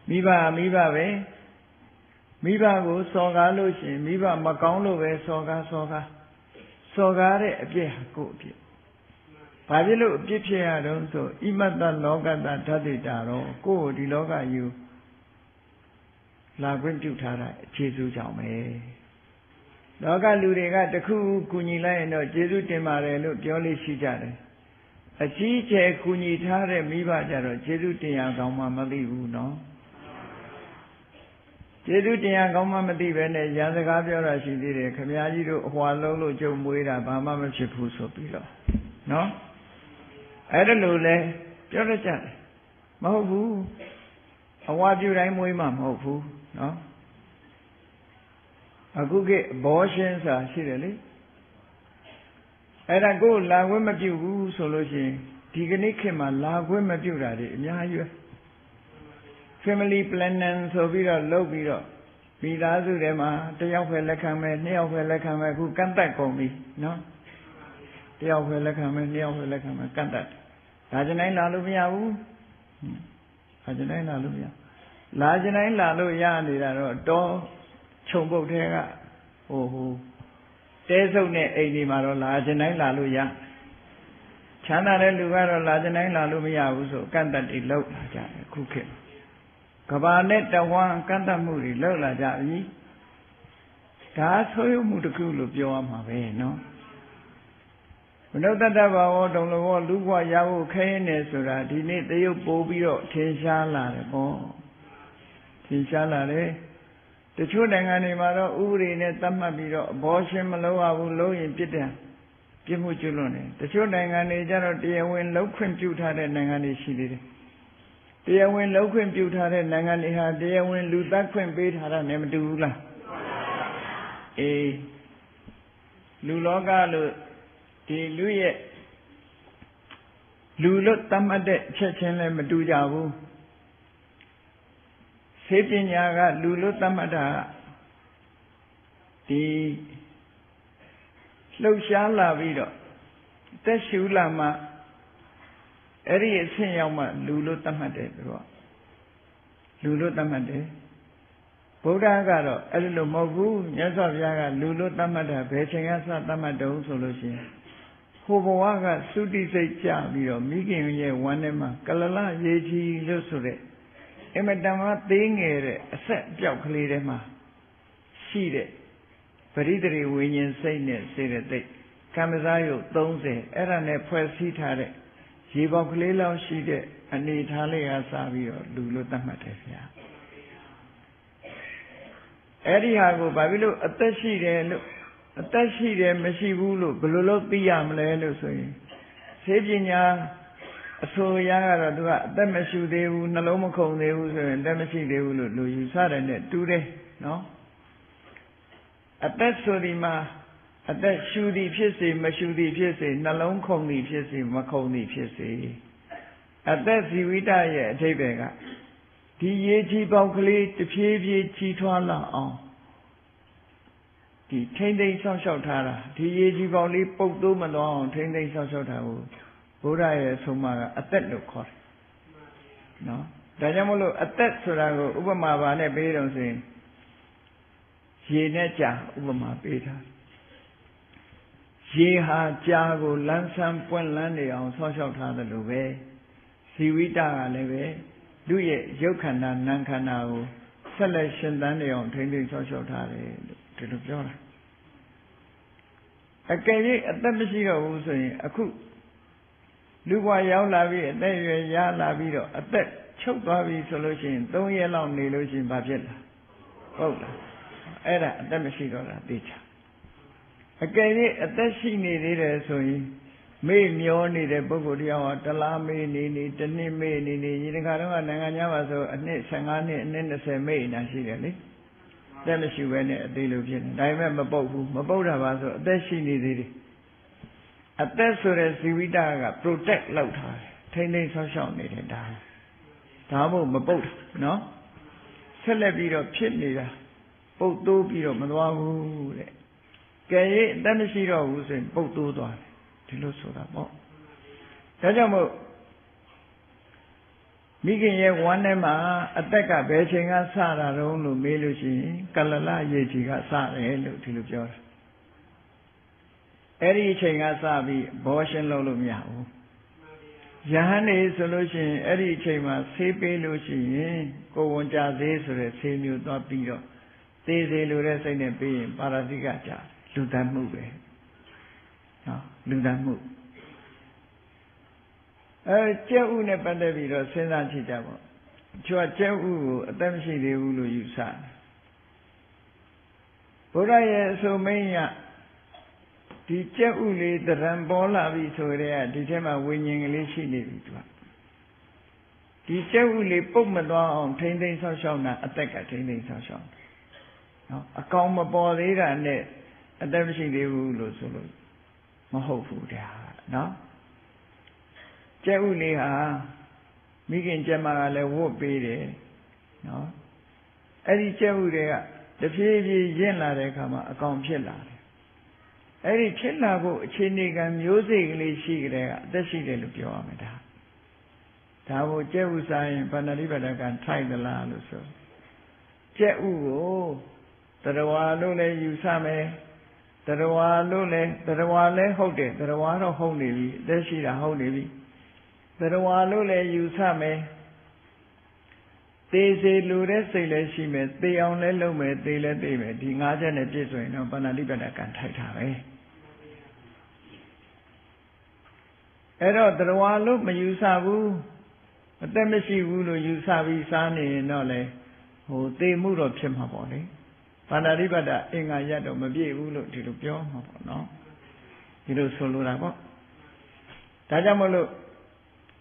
S1: မိဘပဲမိဘကိုစော်ကားလို့ရှိရင်မိဘမကောင်းလို့ပဲစော်ကားတဲ့အပြစ်ဟာကိုအပြစ်ဘာဖြစ်လို့အပြစ်ဖြစ်ရတော့ဆိုဣမတ္တလောကတ္တဓာတိတာတော့ကိုယ်ဒီလောကယူလာခွင့်ပြုထားတာအခြေစုကြောင့်ပဲလောကလူတွေကတခုကူညီလိုက်ရင်တော့ကျေးဇူးတင်ပါတယ်လို့ပြောလို့ရှိကြတယ်အကြီးကျယ်ကူညီထားတဲ့မိဘကြတော့ကျေးဇူးတင်ရကောင်းမှမသိဘူးနော်ကျေးဇူးတင်ရကောင်းမှမသိပဲနဲ့ရန်စကားပြောတာရှိသေးတယ်ခမည်းကြီးတို့အဟွာလုံးလို့ကြုံမွေးတာဘာမှမဖြစ်ဘူးဆိုပြီးတော့နော်အဲ့ဒါလို့လဲပြောရကြတယ်မဟုတ်ဘူးအဝါပြူတိုင်းမွေးမှမဟုတ်ဘူးနော်အခုကဘောရှင်းစာရှိတယ်လေအဲ့ဒါကိုလာခွင့်မပြုဘူးဆိုလို့ရှိရင်ဒီကနေ့ခေတ်မှာလာခွင့်မပြုတာတွေအများကြီးပဲ family planning ဆိုပြီးတော့လုပ်ပြီးတော့မိသားစုထဲမှာတစ်ယောက်ပဲလက်ခံမယ်နှစ်ယောက်ပဲလက်ခံမယ်အခုကန့်သက်ကုန်ပြီနော်တစ်ယောက်ပဲလက်ခံမယ်နှစ်ယောက်ပဲလက်ခံမယ်ကန့်သက်ဒါကြတိုင်းလာလို့မရဘူးဒါကြတိုင်းလာလို့မရလာကြတိုင်းလာလို့ရနေတာတော့တောခြုံပုတ်ထဲကဟိုတဲစုပ်နဲ့အိမ်ဒီမှာတော့လာကြတိုင်းလာလို့ရချမ်းသာတဲ့လူကတော့လာကြတိုင်းလာလို့မရဘူးဆိုကန့်သက်တွေလောက်လာကြတယ်ခုခေတ်ကဘာနဲ့တဝမ်းကန့်သက်မှုတွေလောက်လာကြပြီဒါဆိုးရုံမှုတစ်ခုလို့ပြောရမှာပဲနော်မနုဿတ္တဘာဝတုံလဘောလူဘဝရဖို့ခဲရင်နေဆိုတာဒီနေ့တရုပ်ပိုးပြီးတော့ထင်ရှားလာတယ်ပေါ့ထင်ရှားလာတယ်တချို့နိုင်ငံတွေမှာတော့ဥပဒေနဲ့သတ်မှတ်ပြီးတော့အဘောရှင်မလုပ်ရဘူးလုပ်ရင်ပြစ်မှုကျွလွန်တယ်တချို့နိုင်ငံတွေကျတော့တရားဝင်လုပ်ခွင့်ပြုထားတဲ့နိုင်ငံတွေရှိသေးတယ်တရားဝင်လုပ်ခွင့်ပြုထားတဲ့နိုင်ငံတွေဟာတရားဝင်လူသတ်ခွင့်ပေးထားတာနဲ့မတူဘူးလားအေးလူလောကလို့ဒီလူရဲ့လူလို့သတ်မှတ်တဲ့ချက်ချင်းလည်းမတူကြဘူးဆေးပညာကလူလို့သတ်မှတ်တာဒီလှုပ်ရှားလာပြီးတော့သက်ရှူလာမှအဲ့ဒီအဆင့်ရောက်မှလူလို့သတ်မှတ်တယ်သူကလူလို့သတ်မှတ်တယ်ဗုဒ္ဓကတော့အဲ့လိုမဟုတ်ဘူးမြတ်စွာဘုရားကလူလို့သတ်မှတ်တာဘယ်ချိန်ကစသတ်မှတ်တုံးဆိုလို့ရှိရင်ဟိုဘဝကသုတိစိတ်ကြပြီးတော့မိခင်ရဲ့ဝမ်းထဲမှာကလလရေကြီးလို့ဆိုတဲ့အမတန်မှသေးငယ်တဲ့အဆက်အပြောက်ကလေးထဲမှာရှိတဲ့ပရိသေဝိညာဉ်စိတ်နဲ့စေတဲ့သိကံစားရုပ်30အဲ့ဒါနဲ့ဖွဲ့စည်းထားတဲ့ရေပေါက်ကလေးလောက်ရှိတဲ့အနေထားလေးကစပြီးတော့လူလို့သတ်မှတ်တယ်ဗျာအဲ့ဒီဟာကိုဘာဖြစ်လို့အသက်ရှိတယ်လို့အသက်ရှိတယ်မရှိဘူးလို့ဘယ်လိုလုပ်သိရမလဲလို့ဆိုရင်ဆေးပညာအဆိုအရကတော့သူကအသက်မရှိသေးဘူးနှလုံးမခုန်သေးဘူးဆိုရင်အသက်မရှိသေးဘူးလို့လူယူဆတယ်နဲ့တူတယ်နော်အသက်ဆိုဒီမှာအသက်ရှူသည်ဖြစ်စေမရှူသည်ဖြစ်စေနှလုံးခုန်သည်ဖြစ်စေမခုန်သည်ဖြစ်စေအသက်ဇီဝိတရဲ့အဓိပ္ပာယ်ကဒီရေကြီးပေါက်ကလေးတဖြည်းဖြည်းကြီးထွားလာအောင်ဒီထိမ့်သိမ့်ဆောက်ရှောက်ထားတာဒီရေကြီးပေါက်လေးပုတ်သိုးမလွန်အောင်ထိမ့်သိမ့်ဆောက်ရှောက်ထားဖို့ဘုရားရဲ့ဆုံးမကအသက်လို့ခေါ်တယ်နော်ဒါကြောင့်မလို့အသက်ဆိုတာကိုဥပမာပါနဲ့ပေးတော့ဆိုရင်ရေနဲ့ကြာဥပမာပေးထားရေဟာကြာကိုလန်းဆန်းပွင့်လန်းနေအောင်ဆောက်ရှောက်ထားတယ်လို့ပဲဇီဝိတကလည်းပဲလူရဲ့ရုပ်ခန္ဓာနာမ်ခန္ဓာကိုဆက်လက်ရှင်သန်နေအောင်ထိမ့်သိမ့်ဆောက်ရှောက်ထားတယ်လို့ဒီလိုပြောတာအကယ်၍အသက်မရှိတော့ဘူးဆိုရင်အခုလူဘဝရောက်လာပြီးအသက်ရွယ်ရလာပြီးတော့အသက်ချုပ်သွားပြီဆိုလို့ရှိရင်3ရက်လောက်နေလို့ရှိရင်ဘာဖြစ်လဲဟုတ်လား အဲ့ဒါအသက်မရှိတော့တာသိချာအကယ်၍အသက်ရှိနေသေးတယ်ဆိုရင်မေ့မျောနေတဲ့ပုဂ္ဂိုလ်တရားဟာတလားမေ့နေနေတစ်နှစ်မေ့နေနေဒီတစ်ခါတော့နိုင်ငံခြားမှာဆိုအနှစ်15နှစ်အနှစ်20မေ့နေတာရှိတယ်လေအသက်မရှိဘဲနဲ့အသေးလိုဖြစ်နေဒါပေမဲ့မပုတ်ဘူးမပုတ်တာပါဆိုအသက်ရှိနေသေးတယ်အသက်ဆိုတဲ့ဇီဝိတက protect လုပ်ထားတယ်ထိမ့်သိမ်းဆောက်ရှောက်နေတယ်ဒါမို့မပုတ်နော်ဆက်လက်ပြီးတော့ဖြစ်နေတာပုတ်တိုးပြီးတော့မသွားဘူးတဲ့ကဲရင်အသက်မရှိတော့ဘူးဆိုရင်ပုတ်တိုးသွားတယ်ဒီလိုဆိုတာပေါ့ဒါကြောင့်မို့မိခင်ရဲ့ဝမ်းထဲမှာအသက်ကဘယ်ချိန်ကစတာတုံးလို့မေးလို့ရှိရင်ကလလရေကြီးကစတယ်လို့ဒီလိုပြောတာအဲ့ဒီအချိန်ကစပြီးဘောရှင်းလုပ်လို့မရဘူးယဟန်နေဆိုလို့ရှိရင်အဲ့ဒီအချိန်မှာဆေးပေးလို့ရှိရင်ကိုဝန်ကြသေးဆိုတဲ့ဆေးမျိုးသွားပြီးတော့သေးသေးလိုတဲ့စိတ်နဲ့ပေးရင်ပါရတိကကြလူတတ်မှုပဲနော်လူတတ်မှုကျက်ဥနဲ့ပတ်သက်ပြီးတော့စဉ်းစားကြည့်ကြပါသူကကျက်ဥကိုအသက်မရှိသေးဘူးလို့ယူဆတယ်ဘုရားရဲ့အဆိုမင်းရဒီကျက်ဥလေးတရံပေါ်လာပြီဆိုတဲ့ဒီထဲမှာဝိညာဉ်ကလေးရှိနေပြီသူကဒီကျက်ဥလေးပုတ်မသွားအောင်ထိမ့်သိမ်းဆောက်ရှောက်တာအသက်ကထိမ့်သိမ်းဆောက်ရှောက်နော်အကောင်မပေါ်သေးတာနဲ့အသက်မရှိသေးဘူးလို့ဆိုလို့မဟုတ်ဘူးတရားနော်ကျက်ဥလေးဟာမိခင်ကျက်မကလည်းဝတ်ပေးတယ်နော်အဲ့ဒီကျက်ဥတွေကတဖြည်းဖြည်းရင့်လာတဲ့အခါမှာအကောင်ဖြစ်လာတယ်အဲ့ဒီဖြစ်လာဖို့အခြေအနေကမျိုးစိတ်ကလေးရှိကြတဲ့အသက်ရှိတယ်လို့ပြောရမယ်ဒါကိုကျက်ဥစားရင်ဗန္ဓတိပဒကထိုက်သလားလို့ဆိုကျက်ဥကိုတရားလို့လည်းယူဆမယ်တရားလို့လည်းတရားလည်းဟုတ်တယ်တရားတော့ဟုတ်နေပြီအသက်ရှိတာဟုတ်နေပြီတရားလို့လည်းယူဆမယ်သေစေလူတဲ့စိတ်လည်းရှိမယ်သေအောင်လည်းလုပ်မယ်သေလည်းသိမယ်ဒီ၅ချက်နဲ့ပြည့်စုံရင်တော့ပဏာတိပဒကံထိုက်တာပဲအဲ့တော့တရားလို့မယူဆဘူးအသက်မရှိဘူးလို့ယူဆပြီးစားနေရင်တော့လေသေမှုတော့ဖြစ်မှာပေါ့လေပဏာတိပဒအင်္ဂါရတော့မပြည့်ဘူးလို့ဒီလိုပြောမှာပေါ့နော်ဒီလိုဆိုလိုတာပေါ့ဒါကြောင့်မလို့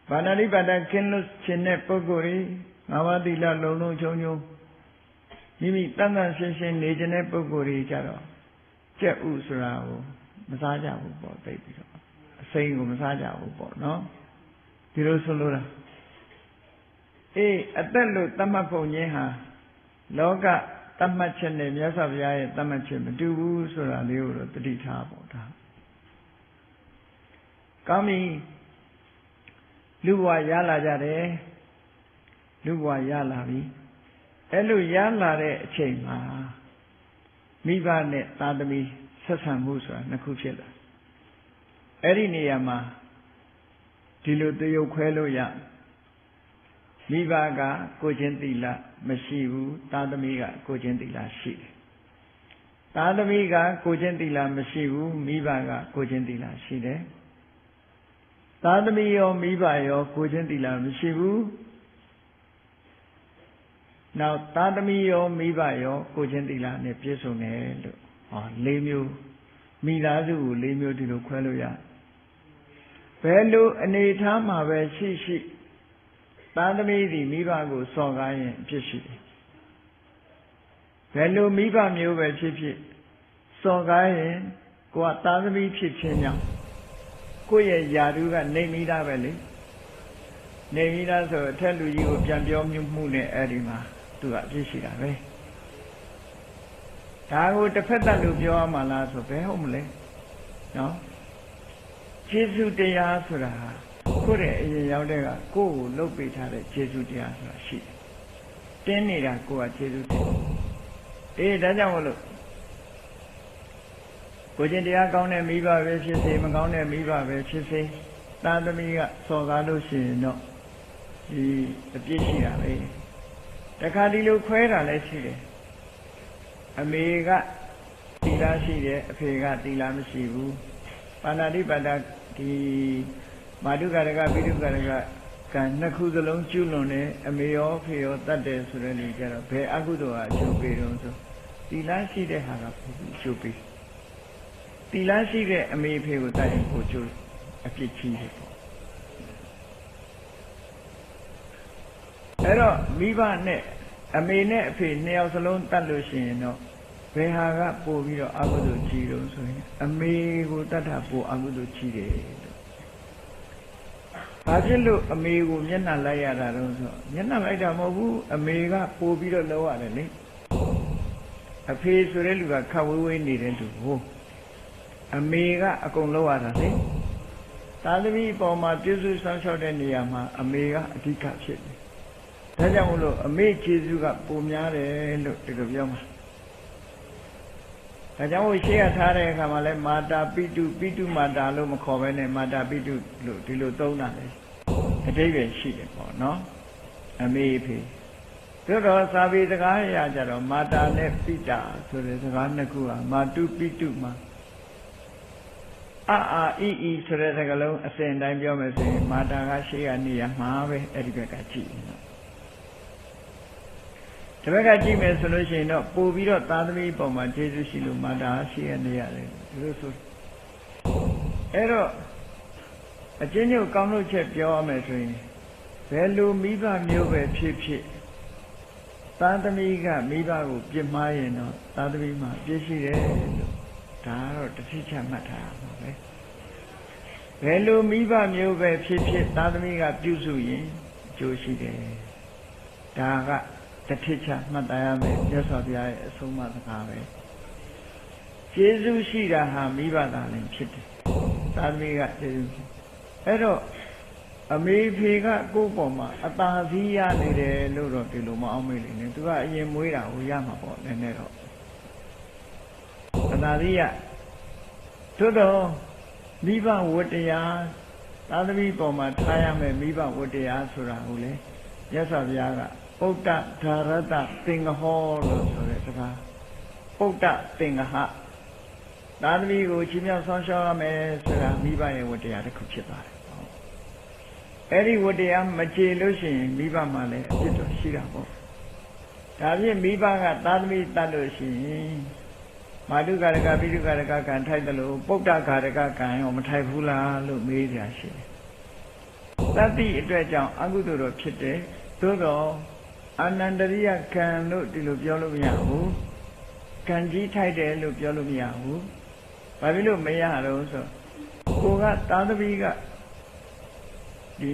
S1: ပဏာတိပဒကင်းလို့ခြင်းတဲ့ပုဂ္ဂိုလ်ကြီးငါးပါးသီလလုံးလုံးချုံချုံမိမိတန်တန်ရှင်းရှင်းနေခြင်းတဲ့ပုဂ္ဂိုလ်ကြီးကြတော့ကျက်ဥဆိုတာကိုမစားကြဘူးပေါ့သိပြီးတော့အစိမ်းကိုမစားကြဘူးပေါ့နော်ဒီလိုဆိုလိုတာအသက်လို့သတ်မှတ်ပုံချင်းဟာလောကသတ်မှတ်ချက်နဲ့မြတ်စွာဘုရားရဲ့သတ်မှတ်ချက်မတူဘူးဆိုတာလေးကိုတော့သတိထားပေါ့ဒါကောင်းပြီလူဘဝရလာကြတယ်လူဘဝရလာပြီအဲ့လိုရလာတဲ့အချိန်မှာမိဘနဲ့သားသမီးဆက်ဆံမှုဆိုတာနှစ်ခုဖြစ်လာအဲ့ဒီနေရာမှာဒီလိုတရုပ်ခွဲလို့ရမိဘကကိုချင်းသီလမရှိဘူးသားသမီးကကိုချင်းသီလရှိတယ်သားသမီးကကိုချင်းသီလမရှိဘူးမိဘကကိုချင်းသီလရှိတယ်သားသမီးရောမိဘရောကိုချင်းသီလမရှိဘူးနောက်သားသမီးရောမိဘရောကိုချင်းသီလနဲ့ပြည့်စုံတယ်လို့၄မျိုးမိသားစုကို၄မျိုးဒီလိုခွဲလို့ရဘယ်လိုအနေထားမှာပဲရှိရှိသားသမီးဒီမိဘကိုစော်ကားရင်ဖြစ်ရှိတယ်ဘယ်လိုမိဘမျိုးပဲဖြစ်ဖြစ်စော်ကားရင်ကိုကသားသမီးဖြစ်ခြင်းကြောင့်ကိုယ့်ရဲ့ယာတုကနေမိသားပဲလေနေမိသားဆိုအထက်လူကြီးကိုပြန်ပြောမှုနဲ့အဲ့ဒီမှာသူကအပြစ်ရှိတာပဲဒါကိုတစ်ဖက်သက်လို့ပြောရမှာလားဆိုဘယ်ဟုတ်မလဲနော်ကျေးဇူးတရားဆိုတာကိုယ့်ရဲ့အရင်ရောက်တဲ့ကကိုယ့်ကိုလှုပ်ပေးထားတဲ့ကျေးဇူးတရားဆိုတာရှိတယ်တင်းနေတာကိုယ်ကကျေးဇူးတင်ဒါကြောင့်မလို့ကိုချင်းတရားကောင်းတဲ့မိဘပဲဖြစ်စေမကောင်းတဲ့မိဘပဲဖြစ်စေသားသမီးကစော်ကားလို့ရှိရင်တော့ဒီအပြစ်ရှိတာပဲတခါဒီလိုခွဲတာလည်းရှိတယ်အမေကသီလရှိတယ်အဖေကသီလမရှိဘူးပါဏာတိပါဒဒီမာတုကာရကပိတုကာရကကံနှစ်ခုစလုံးကျွလွန်တယ်အမေရောဖေရောတတ်တယ်ဆိုတဲ့လူကြတော့ဘယ်အကုသိုလ်ဟာအကျိုးပေးတော့ဆို တီလရှိတဲ့ဟာကပို့ပြီးကျိုးပေးတီလရှိတဲ့အမေဖေကိုတိုက်ရင်ကိုကျိုးအပြစ်ကြီးတယ်ပေါ့အဲ့တော့မိဘနဲ့အမေနဲ့အဖေနှစ်ယောက်စလုံးတတ်လို့ရှိရင်တော့ဘယ်ဟာကပို့ပြီးတော့အကုသိုလ်ကြီးတော့ဆိုရင်အမေကိုတတ်တာပို့အကုသိုလ်ကြီးတယ်လို့ဘာဖြစ်လို့အမေကိုမျက်နှာလိုက်ရတာတော့ဆိုမျက်နှာလိုက်တာမဟုတ်ဘူးအမေကပို့ပြီးတော့လောက်ရတယ်လေအဖေဆိုတဲ့လူကခတ်ဝေးဝေးနေတဲ့လူဟိုအမေကအကုန်လောက်ရတာလေသာသမီအပေါ်မှာပြုစုဆောင်ရှောက်တဲ့နေရာမှာအမေကအဓိကဖြစ်တယ်ဒါကြောင့်မို့လို့အမေကျေးဇူးကပိုများတယ်လို့ဒီလိုပြောမှာဒါကြောင့်မို့ရှေ့ကထားတဲ့အခါမှာလဲမာတာပိတုမာတာလို့မခေါ်ဘဲနဲ့မာတာပိတုလို့ဒီလိုသုံးတာလေအတိပ္ပယ်ရှိတယ်ပေါ့နော်အမေဖေသို့တော့စာပေစကားအရာကြတော့မာတာနဲ့ပိတာဆိုတဲ့စကားနှစ်ခုဟာမာတုပိတုမှာအီဆိုတဲ့စကားလုံးအစဉ်တိုင်းပြောမယ်ဆိုရင်မာတာကရှေ့ကနေရမှာပဲအဲ့ဒီဘက်ကကြည့်နော်ဒီဘက်ကကြည့်မယ်ဆိုလို့ရှိရင်တော့ပို့ပြီးတော့သာသမီပုံမှာကျေးဇူးရှိလို့မာတာရှိရနေရတယ်ဒီလိုဆိုအဲ့တော့အချင်းချင်းကောင်းလို့ချက်ပြောရမယ်ဆိုရင်ဘယ်လိုမိဘမျိုးပဲဖြစ်ဖြစ်သာသမီကမိဘကိုပြစ်မှားရင်တော့သာသမီမှာပြစ်ရှိတယ်လို့ဒါကတော့တစ်ချက်ချက်မှတ်ထားရမှာပဲဘယ်လိုမိဘမျိုးပဲဖြစ်ဖြစ်သာသမီကပြုစုရင်အကျိုးရှိတယ်ဒါကတစ်ထစ်ချမှတ်သားရမယ်မြတ်စွာဘုရားရဲ့အဆုံးအမစကားပဲကျေးဇူးရှိတာဟာမိဘသာလည်းဖြစ်တယ်သာသမီကကျေးဇူးအဲ့တော့အမေဖေကကိုယ့်ပေါ်မှာအသာစီးရနေတယ်လို့တော့ဒီလိုမအောင်မေးလိမ့်နဲ့သူကအရင်မွေးတာကိုရမှာပေါ့နည်းနည်းတော့အသာစီးရသို့တော့မိဘဝတ္တရားသာသမီပေါ်မှာထားရမယ်မိဘဝတ္တရားဆိုတာကိုလေမြတ်စွာဘုရားကပုဒ္ဒဓာရတသင်္ဃဟောလို့ဆိုတဲ့စကားပုဒ္ဒသင်္ဃဟသာသမီကိုချီးမြှောက်ဆောင်ရှောက်ရမယ်ဆိုတာမိဘရဲ့ဝတ္တရားတစ်ခုဖြစ်ပါတယ်အဲ့ဒီဝတ္တရားမကျေလို့ရှိရင်မိဘမှလည်းအပြစ်တော့ရှိတာပေါ့ဒါဖြင့်မိဘကသာသမီတတ်လို့ရှိရင်မာတုကာရကပိတုကာရကကံထိုက်တယ်လို့ပုဒ္ဒကာရကကံရောမထိုက်ဘူးလားလို့မေးကြရှိတယ်တတိအတွက်ကြောင့်အကုသိုလ်တော့ဖြစ်တယ်သို့တော့အာနန္ဒရိယကံလို့ဒီလိုပြောလို့မရဘူးကံကြီးထိုက်တယ်လို့ပြောလို့မရဘူးဘာဖြစ်လို့မရတော့ဆိုကိုကသာသမီကဒီ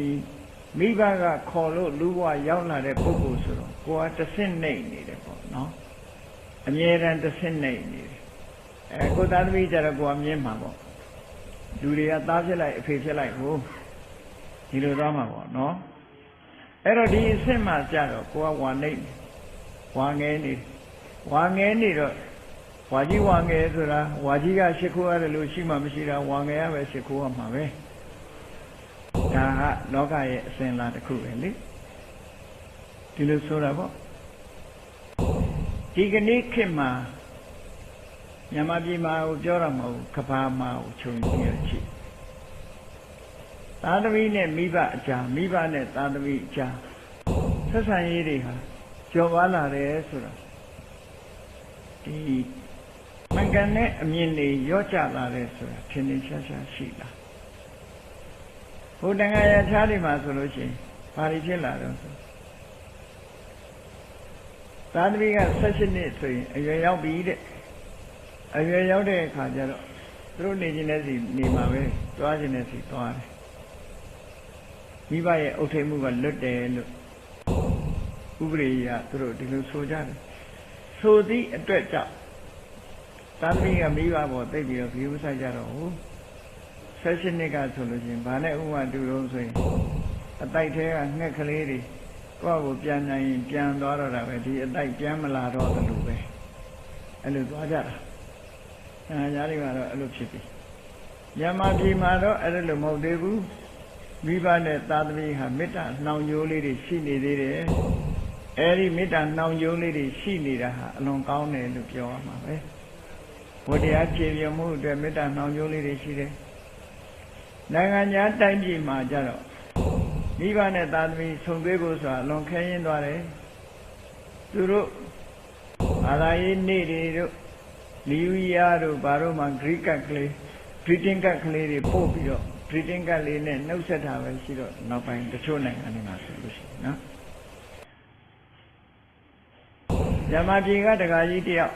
S1: မိဘကခေါ်လို့လူဘဝရောက်လာတဲ့ပုဂ္ဂိုလ်ဆိုတော့ကိုကတစ်ဆင့်နှိမ့်နေတယ်ပေါ့နော်အမြဲတမ်းတစ်ဆင့်နှိမ့်နေတယ်ကိုသာသမီကြတော့ကိုကမြင်မှာပေါ့လူတွေကသားဖြစ်လိုက်အဖေဖြစ်လိုက်ဟိုဒီလိုသွားမှာပေါ့နော်အဲ့တော့ဒီအဆင့်မှာကြတော့ကိုကဝါနှိမ့်ဝါငဲနေဝါငဲနေတော့ဝါကြီးဝါငဲဆိုတာဝါကြီးကရှ िख ိုးရတယ်လို့ရှိမှမရှိတာဝါငဲရပဲရှ िख ိုးရမှာပဲဒါကလောကရဲ့အစဉ်လာတစ်ခုပဲလေဒီလိုဆိုတာပေါ့ဒီကနေ့ခေတ်မှာမြန်မာပြည်မှာကိုပြောရမှာကဘာမှာကိုခြုံကြည့်ရရှိသာသမီနဲ့မိဘအကြားမိဘနဲ့သာသမီအကြားဆက်ဆံရေးတွေဟာကျော်ပါလာတယ်ဆိုတာဒီမှန်ကန်တဲ့အမြင်တွေရော့ကျလာတယ်ဆိုတာထင်ထင်ရှားရှားရှိလာဟိုတန်ခါရခြားတွေမှာဆိုလို့ရှိရင်ဘာတွေဖြစ်လာတော့ဆိုသာသမီက16နှစ်ဆိုရင်အရွယ်ရောက်ပြီတဲ့အရွယ်ရောက်တဲ့အခါကျတော့သူတို့နေခြင်းနဲ့စီနေမှာပဲတွားခြင်းနဲ့စီတွားတယ်မိဘရဲ့အုပ်ထိပ်မှုကလွတ်တယ်လို့ဥပရိယသူတို့ဒီလိုဆိုကြတယ်ဆိုသည့်အတွက်ကြောင့်သာသမီကမိဘပေါ်သိပြီးတော့ဂရုစိုက်ကြတော့ဟို16နှစ်ကဆိုလို့ချင်းဘာနဲ့ဥပမာတူတော့ဆိုရင်အတိုက်ထဲကငှက်ကလေးတွေကိုယ့်ကိုပြန်နိုင်ရင်ပြန်သွားတော့တာပဲဒီအတိုက်ပြန်မလာတော့တယ်လို့ပဲအဲ့လိုသွားကြတာညားလေးကတော့အဲ့လိုဖြစ်ပြီမြန်မာပြည်မှာတော့အဲ့လိုမဟုတ်သေးဘူးမိဘနဲ့သာသမီဟာမေတ္တာနှောင်ကြိုးလေးတွေရှိနေသေးတယ်အဲ့ဒီမေတ္တာနှောင်ကြိုးလေးတွေရှိနေတာဟာအလွန်ကောင်းတယ်လို့ပြောရမှာပဲဘုရားခြေပြမှုအတွက်မေတ္တာနှောင်ကြိုးလေးတွေရှိတယ်နိုင်ငံခြားတိုင်းပြည်မှာကြတော့မိဘနဲ့သာသမီဆုံတွေ့ဖို့ဆိုတာလွန်ခဲရင်းသွားတယ်သူတို့ ဘာသာရေးနေ့တွေတို့New Year တို့ဘာတို့မှ Greek ကလေး greeting ကလေးတွေပို့ပြီးတော့ greeting ကလေးနဲ့နှုတ်ဆက်တာပဲရှိတော့နောက်ပိုင်းတချို့နိုင်ငံတွေမှာဆိုလို့ရှိရင်နော်ဇမပြေကတက္ကကြီးတယောက်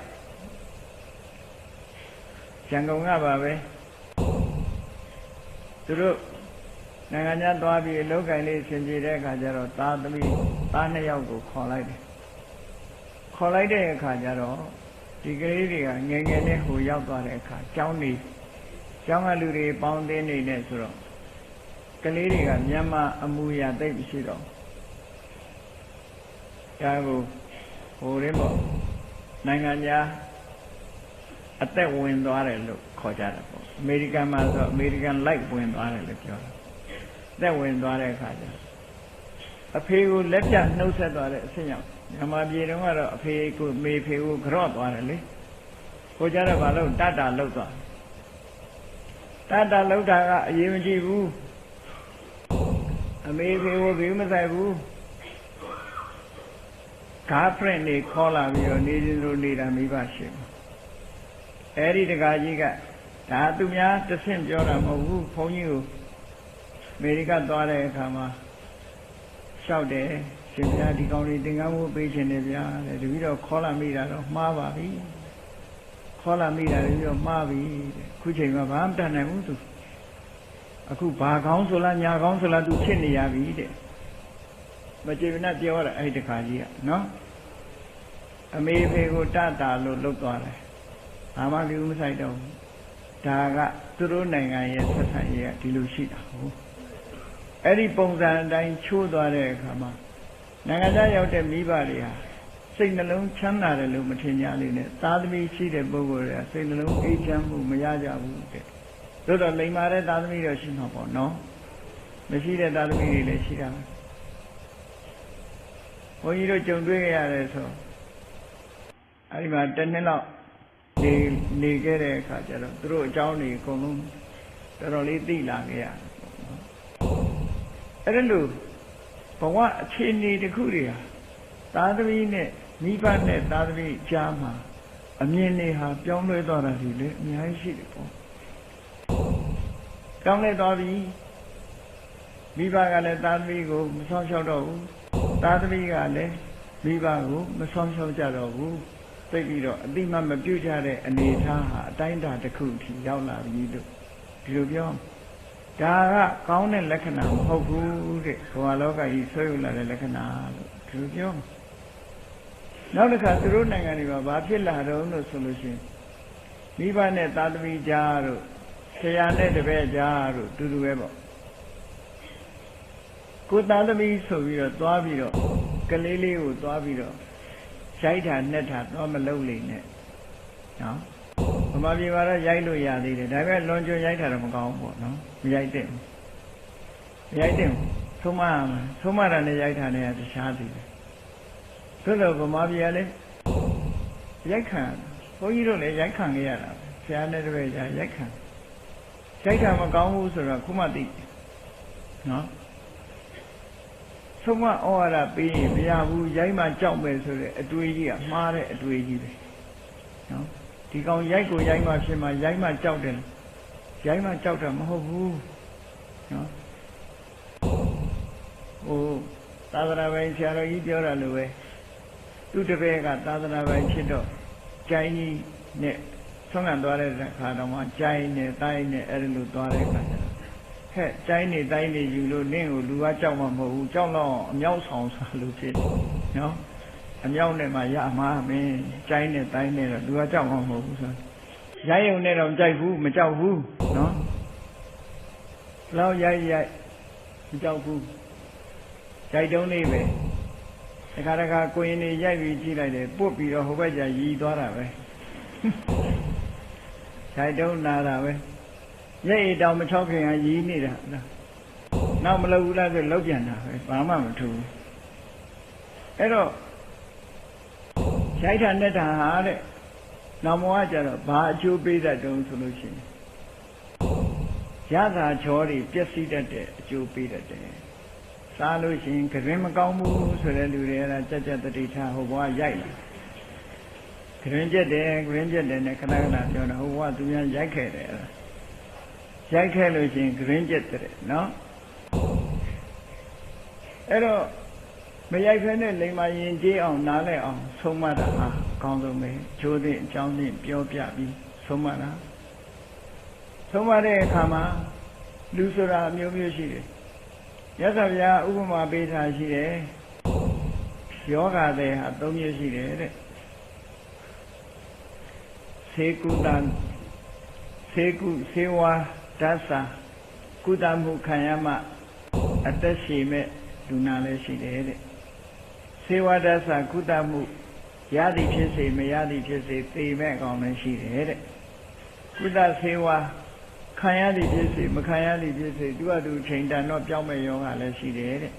S1: ရန်ကုန်ကပါပဲသူတို့နိုင်ငံခြားသွားပြီးအလုပ်ကိုင်လေးဆင်ပြေတဲ့အခါကျတော့သားသမီးသား2ယောက်ကိုခေါ်လိုက်တယ်ခေါ်လိုက်တဲ့အခါကျတော့ဒီကလေးတွေကငယ်ငယ်နဲ့ဟိုရောက်သွားတဲ့အခါကျောင်းကလူတွေပေါင်းသိနေတယ်ဆိုတော့ကလေးတွေကမြန်မာအမူအရာသိပ်မရှိတော့ဒါကိုဟိုရင်းပေါ့နိုင်ငံခြားအသက်ဝင်သွားတယ်လို့ခေါ်ကြတာပေါ့အမေရိကန်မှာဆိုအမေရိကန်လိုက်ဝင်သွားတယ်လို့ပြောတာအသက်ဝင်သွားတဲ့အခါကျအဖေကိုလက်ပြနှုတ်ဆက်သွားတဲ့အဆင့်ရောက်မြန်မာပြည်တုန်းကတော့အဖေကိုမေဖေကိုကြော့သွားတယ်လေကိုကြတော့ဘာလို့တတ်တာလှုပ်သွားတတ်တာလှုပ်တာကအရေးမကြီးဘူးအမေဖေကိုဘယ်မဆိုင်ဘူးgirlfriend တွေခေါ်လာပြီးတော့နေစဉ်လိုနေတာမိဘရှိတယ်အဲ့ဒီတကားကြီးကဒါသူများတဆင့်ပြောတာမဟုတ်ဘူးဘုန်းကြီးကိုအမေရိကသွားတဲ့အခါမှာလျှောက်တယ်ရှင်ဗျာဒီကောင်လေးသင်္ကန်းဝတ်ပေးခြင်းနဲ့ဗျာတဲ့တပည့်တော်ခေါ်လာမိတာတော့မှားပါပြီခေါ်လာမိတာတပည့်တော်မှားပြီတဲ့ခုချိန်မှာဘာမှတတ်နိုင်ဘူးသူအခုဘာကောင်းဆိုလားညာကောင်းဆိုလားသူဖြစ်နေရပြီတဲ့မကျေနပ်ပြောတာအဲ့ဒီတခါကြီးကနော်အမေဖေကိုတတ်တာလို့လုပ်သွားတယ်ဘာမှလူမဆိုင်တော့ဒါကသူတို့နိုင်ငံရဲ့ဆက်ဆံရေးကဒီလိုရှိတာဟုတ်အဲ့ဒီပုံစံအတိုင်းချိုးသွားတဲ့အခါမှာနိုင်ငံခြားရောက်တဲ့မိဘတွေဟာစိတ်နှလုံးချမ်းသာတယ်လို့မထင်ကြလေနဲ့သားသမီးရှိတဲ့ပုဂ္ဂိုလ်တွေကစိတ်နှလုံးအေးချမ်းမှုမရကြဘူးတဲ့သို့တော့လိမ္မာတဲ့သားသမီးတော့ရှိမှာပေါ့နော်မရှိတဲ့သားသမီးတွေလည်းရှိတာပဲဘုန်းကြီးတို့ကြုံတွေ့ခဲ့ရတယ်ဆိုအဲ့ဒီမှာတစ်နှစ်လောက်နေခဲ့တဲ့အခါကျတော့သူတို့အကြောင်းတွေအကုန်လုံးတော်တော်လေးသိလာခဲ့ရတယ်အဲ့ဒါလို့ဘဝအခြေအနေတစ်ခုတွေဟာသားသမီးနဲ့မိဘနဲ့သားသမီးကြားမှာအမြင်တွေဟာပြောင်းလဲသွားတာဒီလေအများကြီးရှိတယ်ပေါ့ပြောင်းလဲသွားပြီမိဘကလည်းသားသမီးကိုမဆောင်ရှောက်တော့ဘူးသားသမီးကလည်းမိဘကိုမဆောင်ရှောက်ကြတော့ဘူးသိပြီးတော့အတိမမပြုတ်ကြတဲ့အနေအထားဟာအတိုင်းအတာတစ်ခုထိရောက်လာပြီလို့ဒီလိုပြောဒါကကောင်းတဲ့လက္ခဏာမဟုတ်ဘူးတဲ့ဘဝလောကကြီးဆွေးရလာတဲ့လက္ခဏာလို့ဒီလိုပြောနောက်တစ်ခါသူတို့နိုင်ငံတွေမှာဘာဖြစ်လာတော့လို့ဆိုလို့ရှိရင်မိဘနဲ့သားသမီးကြားတို့ဆရာနဲ့တပည့်ကြားတို့တူတူပဲပေါ့ကိုသားသမီးဆိုပြီးတော့သွားပြီးတော့ကလေးလေးကိုသွားပြီးတော့ရိုက်တာနဲ့တာတော့မလုပ်လိမ့်နဲ့နော်ဗမာပြည်မှာတော့ရိုက်လို့ရသေးတယ်ဒါပေမဲ့လွန်ကျွံရိုက်တာတော့မကောင်းဘူးပေါ့နော်မရိုက်တဲ့မရိုက်တဲ့သုံးမတာနဲ့ရိုက်တာနဲ့တခြားသေးတယ်ဆိုတော့ဗမာပြည်ကလည်းရိုက်ခံဘုန်းကြီးတို့လည်းရိုက်ခံခဲ့ရတာဆရာနဲ့တပည့်ကြားရိုက်ခံရိုက်တာမကောင်းဘူးဆိုတော့ခုမှသိနော်သုံးမဩဝါဒပေးရင်မရဘူးရိုက်မှကြောက်မယ်ဆိုတဲ့အတွေးကြီးကမှားတဲ့အတွေးကြီးပဲနော်ဒီကောင်ရိုက်ကိုရိုက်မှဖြစ်မှရိုက်မှကြောက်တယ်ရိုက်မှကြောက်တာမဟုတ်ဘူးနော်ဟိုသာသနာ့ပိုင်းဆရာတော်ကြီးပြောတာလို့ပဲသူတပည့်ကသာသနာ့ပိုင်းဖြစ်တော့ကျိုင်းကြီးနဲ့ဆုံးခံသွားတဲ့ခါတော့မှကျိုင်းနဲ့တိုင်းနဲ့အဲ့လိုသွားတဲ့ခါကျတော့ဟဲ့ကျိုင်းနေတိုင်းနေယူလို့နင့်ကိုလူကကြောက်မှမဟုတ်ဘူးကြောက်တော့အမြောက်ဆောင်ဆိုလို့ဖြစ်နော်အမြောက်နဲ့မှရမှာမင်းကျိုင်းနဲ့တိုင်းနဲ့တော့လူကကြောက်မှမဟုတ်ဘူးဆိုရိုက်ရုံနဲ့တော့ကြိုက်ဘူးမကြောက်ဘူးနော်လောက်ရိုက်မကြောက်ဘူးကြိုက်တုံးလေးပဲတခါကိုရင်နေရိုက်ပြီးကြည့်လိုက်တယ်ပုတ်ပြီးတော့ဟိုဘက်ကျရီသွားတာပဲကြိုက်တုံးနာတာပဲရဲ့အိတောင်မချောက်ခင်ကရီးနေတာနောက်မလုပ်ဘူးလားဆိုလောက်ပြန်တာပဲဘာမှမထူဘူးအဲ့တော့ရိုက်တာနဲ့တာဟာတဲ့နောက်မောကကြတော့ဘာအကျိုးပေးတတ်တုံးဆိုလို့ရှိရင်ရတာချောတွေပျက်စီးတတ်တဲ့အကျိုးပေးတတ်တယ်စားလို့ရှိရင်ကရင်မကောင်းဘူးဆိုတဲ့လူတွေအဲ့ဒါကြက်တတိထားဟိုဘွားရိုက်လာ green jet there, and Kanaka, who want to be a jacket. Jacket is in green jet, no? Hello, may I lay my in J on Nale on Somada, Condo me, Jody, Johnny, Pio Piabi, Somada. Somade Kama, Lucera, New Music. Yes, I have Uma Beta Gire. Yoga they have no music. Sekudan, Seku, Sewa, Dasa, Kudamu Kayama, Atashime, Dunale Shide. Sewa Dasa, Kudamu, Yadi Chese, Mayadi Chese, they make on the Shide. Kuda Sewa, Kayadi Chese, Makayadi Chese, do I do change that not Jama Yoga Shide.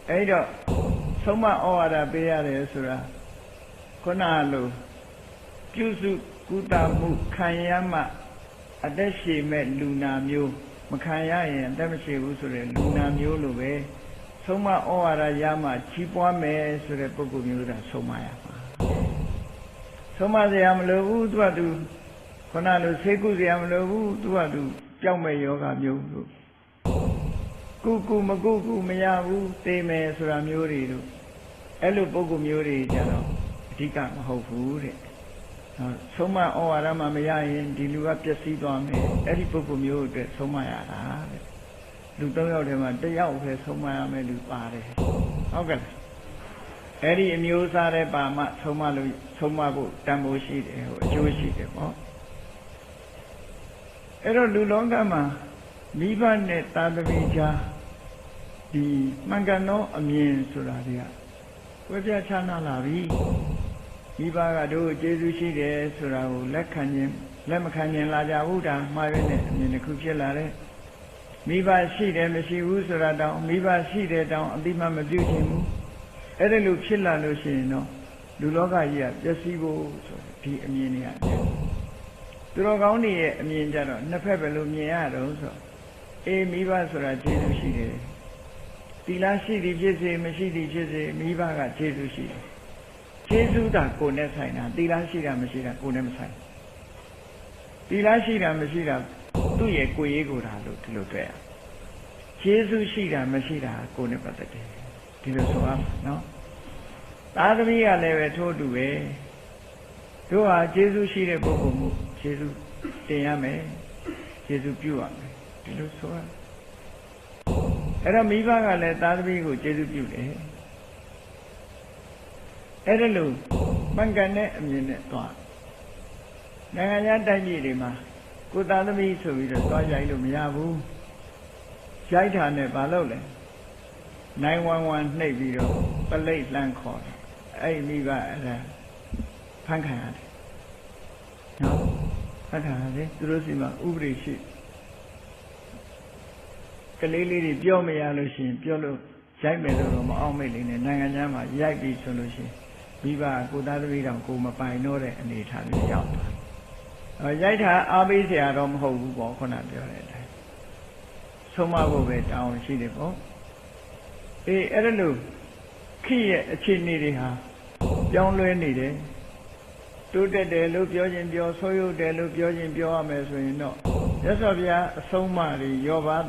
S1: Ada, Soma Ora Beare Sura, Konalu. Jusu Kudamu Kayama Adashi met Luna Mu Makaya and Damashi Usure Luna Muluwe Soma Oara Yama Chipwa me Sure Poku Muda Somaya Soma the Amlo Duadu Konalu Seku the Amlo Duadu Jaume Yoga Mu Kuku Maguku Mayavu Teme Sura Muri Elu Poku Muri Jano Tika Hofu Soma or Ramaya in Diluga Piasido, Eddie Pokumio, Somaya. Ludo them they out here Somaya may do party. Okay. Eddie amused Bama, Somalu, Somabu, Tambo sheet, Jewish sheet. Ero Lulongama, Miba net Tadavija, the Mangano, Amin Suradia. Where's your channel, Lavi? Ibaga do Jesu Shide, Surau, Lekanyan, Lemkanyan Laja Uda, Marine, in the Kuchilare. Miba Shide, Messi Usura down, Miba Shide down, Lima Maduchimu. Edelu Chilla Lucino, Luloga Yap, Jessibo, P. Aminia. Durogoni, Aminjano, Napebelu Miado, so. E Miba Sura, Jesu Shide. Tila Shidi Jesse, Messi Jesse, Mibaga, Jesu Shide. Jesus da Kone Saina, Dila Shira Mashira, Kone Sai. Dila Shira Mashira, do ye Kuegura to look there. Jesus Shira Mashira, Kone Patate. Tilosoa, no? Adamia never told you, eh? Do I Jesus Shira Bogumu, Jesus Teame, Jesus Pua, Tilosoa. Era Miva let Adamigo, Jesus Pua. Edelu, Mangane, a minute. Nagaya Dajima, Kudami, so we the Toya Miyabu, Jaitane Balole, 911 Navy, Ballet Land Court, A. Miva, Pankayat. No, Pankayat, Drosima, Ubri ship. Kalili, Biomia Lucien, Biolo, Jaimelo, Almelin, and Nagayama, Yaki solution. Viva Kudavida, Kuma Pinore, and the Italian Yap. Yaita Abisi Adam Ho, walk on at your head. Soma go down, she did go. A Edelu, Key a chinny, young Lenny, do they look your in your soil, they look your in your mess when you know. Yes, of ya, so many, your bad,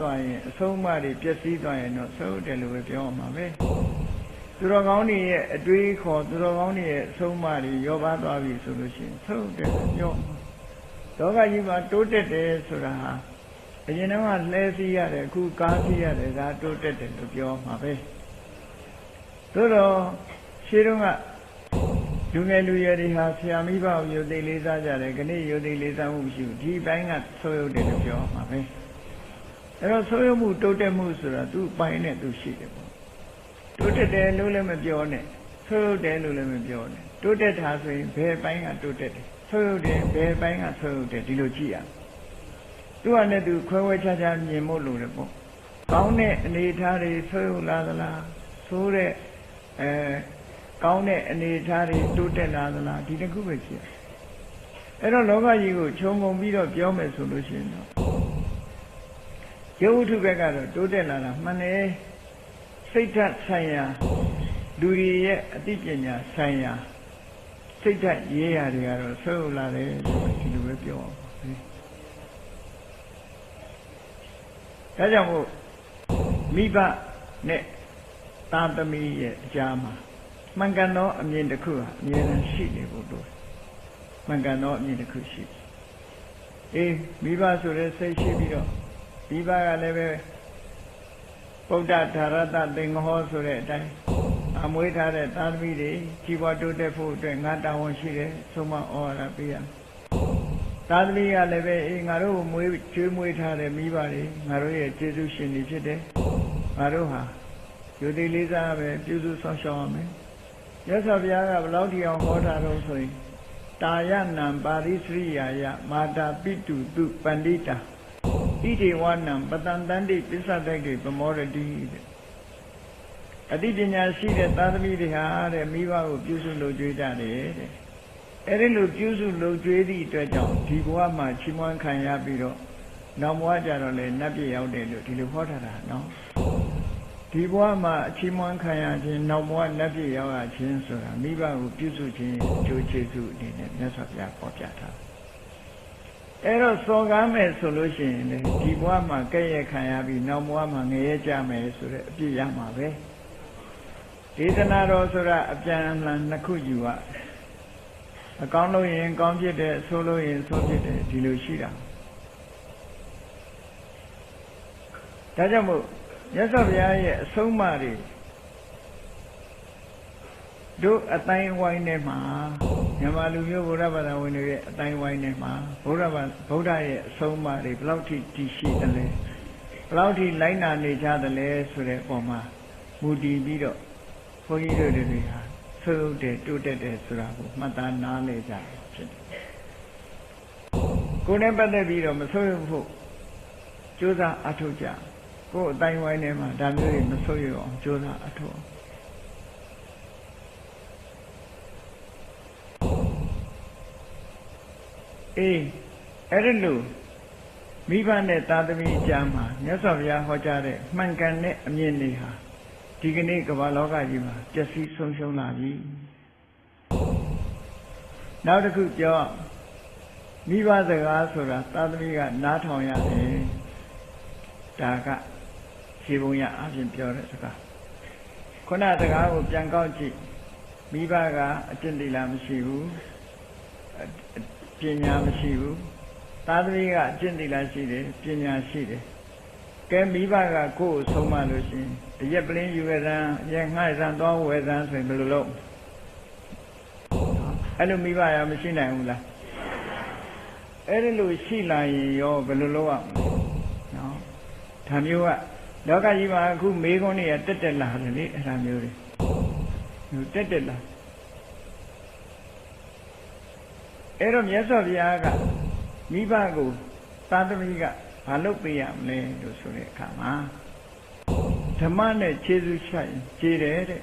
S1: so many, Piasido, not so delicate your mammy. Durogoni, a drink or Durogoni, so many, your bad solution. So there's your Doga you are toted Suraha. And you know what, lazy at a cool carty at a toted to your mabe. Doro, Shirunga, Jungaluya has Yamiba, your daily Zaja, Gani, your daily Zamushu, T bang at soil de your mabe. There are soil mu totem musura, two pine to shit. Toted Lulem of your net, so de Lulem of your net. Toted has been pair bang at toted. So de pair bang at so de Dilogia. 200 ခွဲဝဲခြားခြားမြင်မို့လို့လည်းပေါ့ကောင်းတဲ့အနေအထားတွေဆွေးလာသလားဆိုးတဲ့ကောင်းတဲ့အနေအထားတွေတိုးတက်လာသလားဒီတစ်ခုပဲရှိတယ်အဲ့တော့လောကကြီးကိုခြုံငုံပြီးတော့ပြောမယ်ဆိုလို့ရှိရင်တော့ရုပ်ဝတ္ထုဘက်ကတော့တိုးတက်လာတာမှန်တယ်စိတ်ဓာတ်ဆိုင်ရာလူတွေရဲ့အသိပညာဆိုင်ရာ စိတ်ဓာတ်ရေးရတွေကတော့ဆွဲလာတယ်ဒီလိုပဲပြောအောင်ဒါကြောင့်မို့မိဘနဲ့သားသမီးရဲ့အကြားမှာမှန်ကန်သောအမြင်တစ်ခုဟာအမြဲတမ်းရှိနေဖို့လိုမှန်ကန်သောအမြင်တစ်ခုရှိအေးမိဘဆိုတဲ့စိတ်ရှိပြီးတော့မိဘကလည်းပဲဗုဒ္ဓဓာရတသင်္ဃဟောဆိုတဲ့အတိုင်းအမွေးထားတဲ့သားသမီးတွေကြီးပွားတိုးတက်ဖို့အတွက်ငါတာဝန်ရှိတယ်ဆုံးမဩဝါဒပေးရသားသမီးကလည်းပဲအေးငါတို့မွေးကျွေးမွေးထားတဲ့မိဘတွေငါတို့ရဲ့ကျေးဇူးရှင်တွေဖြစ်တယ်ငါတို့ဟာယူသည်လေးစားပဲပြုစုဆောင်ရှောက်ရမယ်မြတ်စွာဘုရားကဘယ်လောက်ထိအောင်ဟောထားတော့ဆိုရင်တာယနံပါရိစရိယာယမာတာပိတုတုပန္တိတာဣတိဝနံပတံတန္တိပစ္စဒိတ်ပမောရတိတဲ့အတိပညာရှိတဲ့သာသမီတွေဟာတဲ့မိဘကိုပြုစုလုပ်ကြွေးကြတယ်တဲ့အဲဒီလိုပြုစုလုပ်ကြွေးသည့်အတွက်ကြောင့်ဒီဘဝမှာချီးမွမ်းခံရပြီးတော့နောက်ဘဝကျတော့လေနတ်ပြည်ရောက်တယ်လို့ဒီလိုဟောထားတာနော်ဒီဘဝမှာအချီးမွမ်းခံရခြင်းနောက်ဘဝနတ်ပြည်ရောက်ရခြင်းဆိုတာမိဘကိုပြုစုခြင်းအကျိုးကျေးဇူးအနေနဲ့မြတ်စွာဘုရားပေါ်ပြထားအဲ့တော့စော်ကားမယ်ဆိုလို့ရှိရင်လေဒီဘဝမှာကဲ့ရဲ့ခံရပြီးနောက်ဘဝမှာငရဲကြမယ်ဆိုတဲ့အပြည့်ရမှာပဲဒေသနာတော်ဆိုတာအပြန်အလှန်နှစ်ခုယူရအကောင်းလို့ရင်ကောင်းဖြစ်တယ်ဆိုးလို့ရင်ဆိုးဖြစ်တယ်ဒီလိုရှိတာဒါကြောင့်မို့မြတ်စွာဘုရားရဲ့အဆုံးအမတွေတို့အတိုင်းဝိုင်းထဲမှာမြန်မာလူမျိုးဗုဒ္ဓဘာသာဝင်တွေရဲ့အတိုင်းဝိုင်းထဲမှာဗုဒ္ဓရဲ့အဆုံးအမတွေဘယ်လောက်ထိတည်ရှိသလဲဘယ်လောက်ထိလိုက်နာနေကြသလဲဆိုတဲ့အပေါ်မှာမူတည်ပြီးတော့ဘုန်းကြီးတို့တွေဟာဆုပ်တယ်တိုးတက်တယ်ဆိုတာကိုမှတ်သားနားလည်ကြဖြစ်တယ်ကိုယ်နဲ့ပတ်သက်ပြီးတော့မဆုပ်ရဖို့ကြိုးစားအထောက်ကြကိုယ်အတိုင်းဝိုင်းထဲမှာဒါမျိုးတွေမဆုပ်ရအောင်ကြိုးစားအထောက်အေးအဲ့ဒီလိုမိဘနဲ့သားသမီးအကြားမှာမြတ်စွာဘုရားဟောကြားတဲ့မှန်ကန်တဲ့အမြင်တွေဟာဒီကနေ့ကမ္ဘာလောကကြီးမှာပျက်စီးဆုံးရှုံးလာပြီနောက်တစ်ခုပြောမိဘစကားဆိုတာသားသမီးကနားထောင်ရတယ်ဒါကခြေပုံရအပြင်ပြောတဲ့စကားခုနစကားကိုပြန်ကောက်ကြည့်မိဘကအကျင့်တိလာမရှိဘူးပညာမရှိဘူးသားသမီးကအကျင့်တိလာရှိတယ်ပညာရှိတယ်ကဲမိဘကကိုယ်ကိုဆုံးမလို့ရှိရင်အရက်ပလင်းယူရတဲ့ရက်ငှားစံသွားဝယ်စံဆိုရင်ဘယ်လိုလုပ်အဲ့လိုမိဘရမရှိနိုင်ဘူးလားအဲ့ဒီလိုရှိလာရင်ရောဘယ်လိုလုပ်ရမလဲနော်ဒါမျိုးကလောကကြီးမှာအခုမေးခွန်းတွေကတက်လာတယ်လေအဲ့ဒါမျိုးတွေတက်လာအဲ့တော့မြတ်စွာဘုရားကမိဘကိုသာသမီကဘာလုပ်ပေးရမလဲလို့ဆိုတဲ့အခါမှာဓမ္မနဲ့ခြေစုချရင်ခြေတယ်တဲ့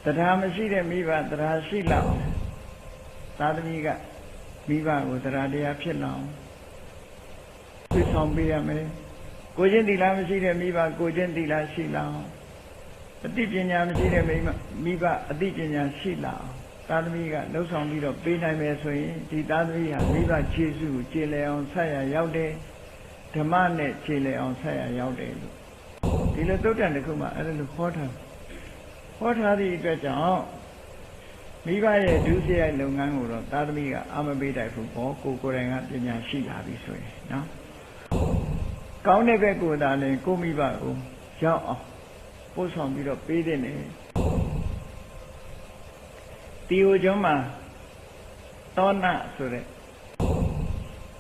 S1: တရားမရှိတဲ့မိဘတရားရှိလောက်အောင်သာသမီကမိဘကိုတရားတရားဖြစ်လောက်သိဆောင်ပေးရမယ်ကိုချင်းသီလမရှိတဲ့မိဘကိုချင်းသီလရှိလောက်အသိပညာမရှိတဲ့မိဘအသိပညာရှိလောက်သာသမီကလှုပ်ဆောင်ပြီးတော့ပေးနိုင်မယ်ဆိုရင်ဒီသာသမီဟာမိဘခြေစုကိုခြေလည်အောင်ဆက်ရရောက်တယ်ဓမ္မနဲ့ခြေလည်အောင်ဆက်ရရောက်တယ်လို့ဒီလိုသုတ္တန်တစ်ခုမှအဲ့လိုဟောထားသည့်အတွက်ကြောင့်မိဘရဲ့ဒုစရိုက်လုပ်ငန်းကိုတော့သာသမီကအာမပေးတိုက်ဘူးပေါ့ကိုယ်တိုင်ကပညာရှိလာပြီဆိုရင်နော်ကောင်းတဲ့ဘက်ကိုသာလဲကိုမိဘကိုရောက်အောင်ပို့ဆောင်ပြီးတော့ပေးတဲ့နေတီဟိုကျွန်းမှာသောနာဆိုတဲ့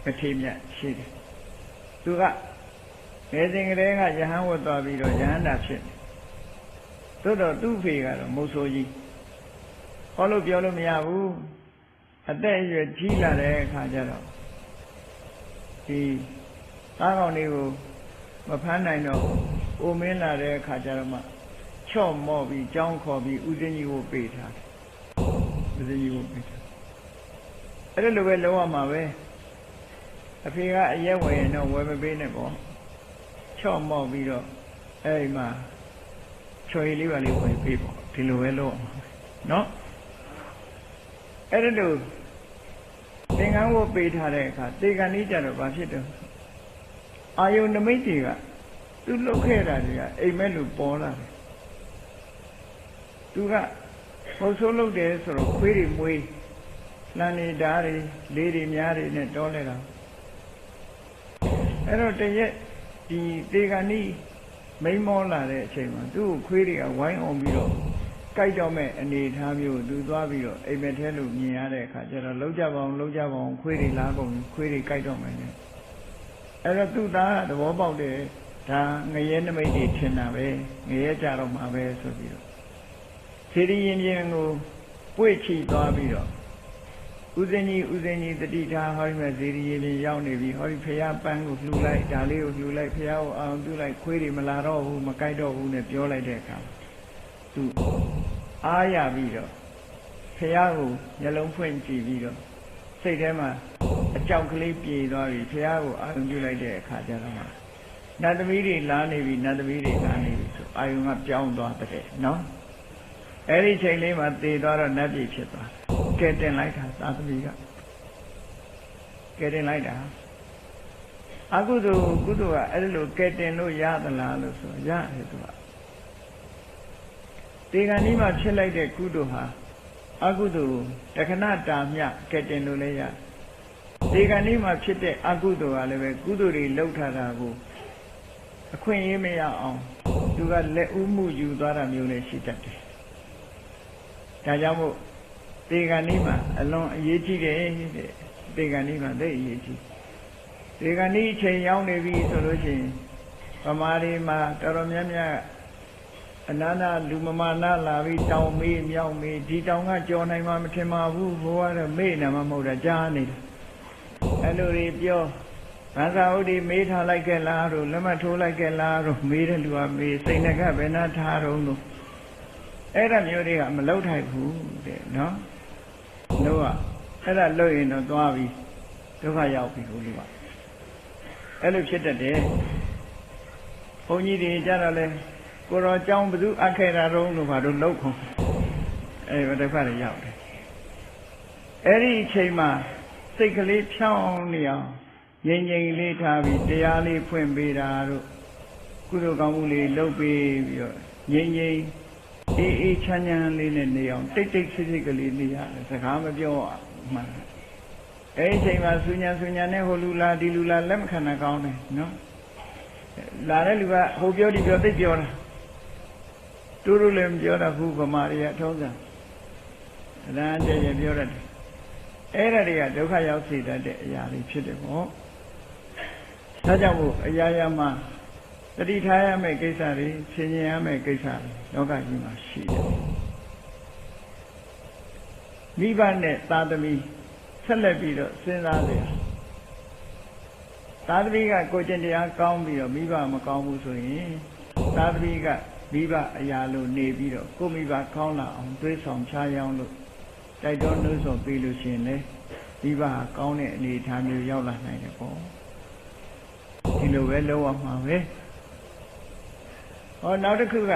S1: ပတိမြတ်ရှိတယ်သူကငယ်စဉ်ကတည်းကယဟန်ဝတ်သွားပြီးတော့ယဟန္တာဖြစ်တယ်သို့တော့သူ့ဖေကတော့မုတ်ဆိုးကြီးဟောလို့ပြောလို့မရဘူးအသက်အရွယ်ကြီးလာတဲ့အခါကျတော့ဒီသားကောင်လေးကိုမဖမ်းနိုင်တော့အိုမင်းလာတဲ့အခါကျတော့မှချော့မော့ပြီးကြောင်းခေါ်ပြီးဦးစင်းကြီးကိုပေးထားတယ်ဦးစင်းကြီးကိုပေးထားအဲ့ဒါလိုပဲလုံးဝမှာပဲအဖေကအရက်ဝယ်ရင်တော့ဝယ်မပေးနဲ့ပေါ့ချော့မော့ပြီးတော့အဲ့ဒီမှာချွေလေးပါလေးဝယ်ပေးပေါ့ဒီလိုပဲလုံးအောင်နော် အဲ့ဒါလို့သင်္ကန်းဝတ်ပေးထားတဲ့အခါတေကန်ကြီးကြတော့ဘာဖြစ်တော့အာယုန်နမိတ်တွေကသူ့လုတ်ခဲ့တာတွေကအိမ်မက်လို့ပေါ်လာတယ်သူကဟိုဆိုးလုတ်တယ်ဆိုတော့ခွေးတွေမွေးလမ်းနေဓာတ်တွေလေးတွေများတွေနဲ့တောလဲတာအဲ့တော့တရက်ဒီတေကန်ကြီးမိန်မောလာတဲ့အချိန်မှာသူ့ကိုခွေးတွေကဝိုင်းအောင်ပြီးတော့ကြိုက်တော့မဲ့အနေထားမျိုးသူသွားပြီးတော့အိမ်မက်ထဲလို့မြင်ရတဲ့အခါကျတော့လုံးကြပါအောင်ခွေးတွေလားကုန်ခွေးတွေကြိုက်တော့မယ်နဲ့အဲ့တော့သူ့သားသဘောပေါက်တယ်ဒါငရဲနမိတ်တွေထင်တာပဲငရဲကြတော့မှာပဲဆိုပြီးတော့စေတီရင်ပြင်ကိုပွေ့ချီသွားပြီးတော့ဦးစင်းကြီးတတိထားဟောဒီမဲ့စေတီရင်ပြင်ရောက်နေပြီဟောဒီဖရာပန်းကိုလှူလိုက်ဒါလေးကိုလှူလိုက်ဖရာကိုအောင်ပြုလိုက်ခွေးတွေမလာတော့ဘူးမကြိုက်တော့ဘူးနဲ့ပြောလိုက်တဲ့အခါသူအားရပြီးတော့ဖရာကိုမျက်လုံးဖွင့်ကြည့်ပြီးတော့စိတ်ထဲမှာအကြောက်ကလေးပြေသွားပြီဖရာကိုအာရုံပြုလိုက်တဲ့အခါကျတော့နတ်သမီးတွေလာနေပြီဆိုအာယုံကပြောင်းသွားတဲ့နော်အဲ့ဒီချိန်လေးမှာသေသွားတော့နတ်ပြည်ဖြစ်သွားကဲတင်လိုက်တာသာသမီကကဲတင်လိုက်တာအကုသိုလ်ကုသိုလ်ကအဲ့လိုကဲတင်လို့ရသလားလို့ဆိုရတယ်သူကတေဂန်ဒီမှာဖြစ်လိုက်တဲ့ကုသိုလ်ဟာအကုသိုလ်တခဏတာမြကဲတင်လို့လည်းရတေဂန်ဒီမှာဖြစ်တဲ့အကုသိုလ်ကလည်းပဲကုသိုလ်တွေလှုပ်ထားတာကိုအခွင့်အရေးမရအောင်သူကလက်ဦးမှုယူသွားတာမျိုးလည်းရှိတတ်တယ်ဒါကြောင့်မို့တေဂန်ဒီမှာအလွန်အရေးကြီးတယ်တဲ့တေဂန်ဒီမှာသိအရေးကြီးတေဂန်ဒီချိန်ရောက်နေပြီဆိုလို့ရှိရင်ဗမာတွေမှာတော်တော်များများအနန္တလူမမာနလာပြီးတောင်မေးမြောက်မေးဒီတောင်ကကြော်နိုင်မှမထင်ပါဘူးဘိုးကတော့မေ့နေမှမဟုတ်တာကြားနေတယ်အဲ့လိုတွေပြောဘာသာဥဒိမေးထားလိုက်ခဲ့လားတို့လက်မထိုးလိုက်ခဲ့လားတို့မေးတဲ့လူကမေးစိတ်နှကဘယ်နာထားတော့လို့အဲ့ဒါမျိုးတွေကမလောက်ထိုက်ဘူးတဲ့နော်တို့ကအဲ့ဒါလုပ်ရင်တော့သွားပြီးဒုက္ခရောက်ပြီလို့ကအဲ့လိုဖြစ်တတ်တယ်ဘုန်းကြီးတွေကြတော့လဲကိုတော်เจ้าဘသူအပ်ခဲ့တာတော့လို့ဘာလို့လောက်ခုံအဲ့ဒီဒုက္ခတွေရောက်တယ်အဲ့ဒီအချိန်မှာစိတ်ကလေးဖြောင်းနေအောင်ငြိမ်လေးထားပြီးတရားလေးဖွင့်ပေးတာတို့ကုသိုလ်ကောင်းမှုလေးလုပ်ပေးပြီးတော့ငြိမ်အေးချမ်းချမ်းလေးနဲ့နေအောင်တိတ်ဆိတ်ကလေးနေရတယ်စကားမပြောမှန်အဲ့ဒီအချိန်မှာဆူညာနဲ့ဟိုလူလာဒီလူလာလက်မခံတာကောင်းတယ်နော်လာတဲ့လူကဟိုပြောဒီပြောသိပြောတာတို့လည်းမပြောတာဘူးဗမာတွေကထုံးစံအရန်တည်းပြောတတ်တယ်အဲ့ဒါတွေကဒုက္ခရောက်စေတတ်တဲ့အရာတွေဖြစ်တယ်ပေါ့ဒါကြောင့်မို့အရာရာမှာတတိထားရမယ့်ကိစ္စတွေဆင်ញင်ရမယ့်ကိစ္စတွေလောကကြီးမှာရှိတယ်မိဘနဲ့သာသမီဆက်လက်ပြီးတော့စဉ်းစားကြရသာသမီကကိုကျင့်တရားကောင်းပြီးတော့မိဘမကောင်းဘူးဆိုရင်သာသမီကမိဘအရာလို့နေပြီးတော့ကိုမိဘကောင်းလာအောင်တွေးဆောင်ချရောင်းလို့တိုက်တွန်းနှိုးဆော်ပေးလို့ရှိရင်လေမိဘကောင်းတဲ့အနေအထားမျိုးရောက်လာနိုင်တယ်ပေါ့ဒီလိုပဲလုပ်ရမှာပဲဟောနောက်တစ်ခုက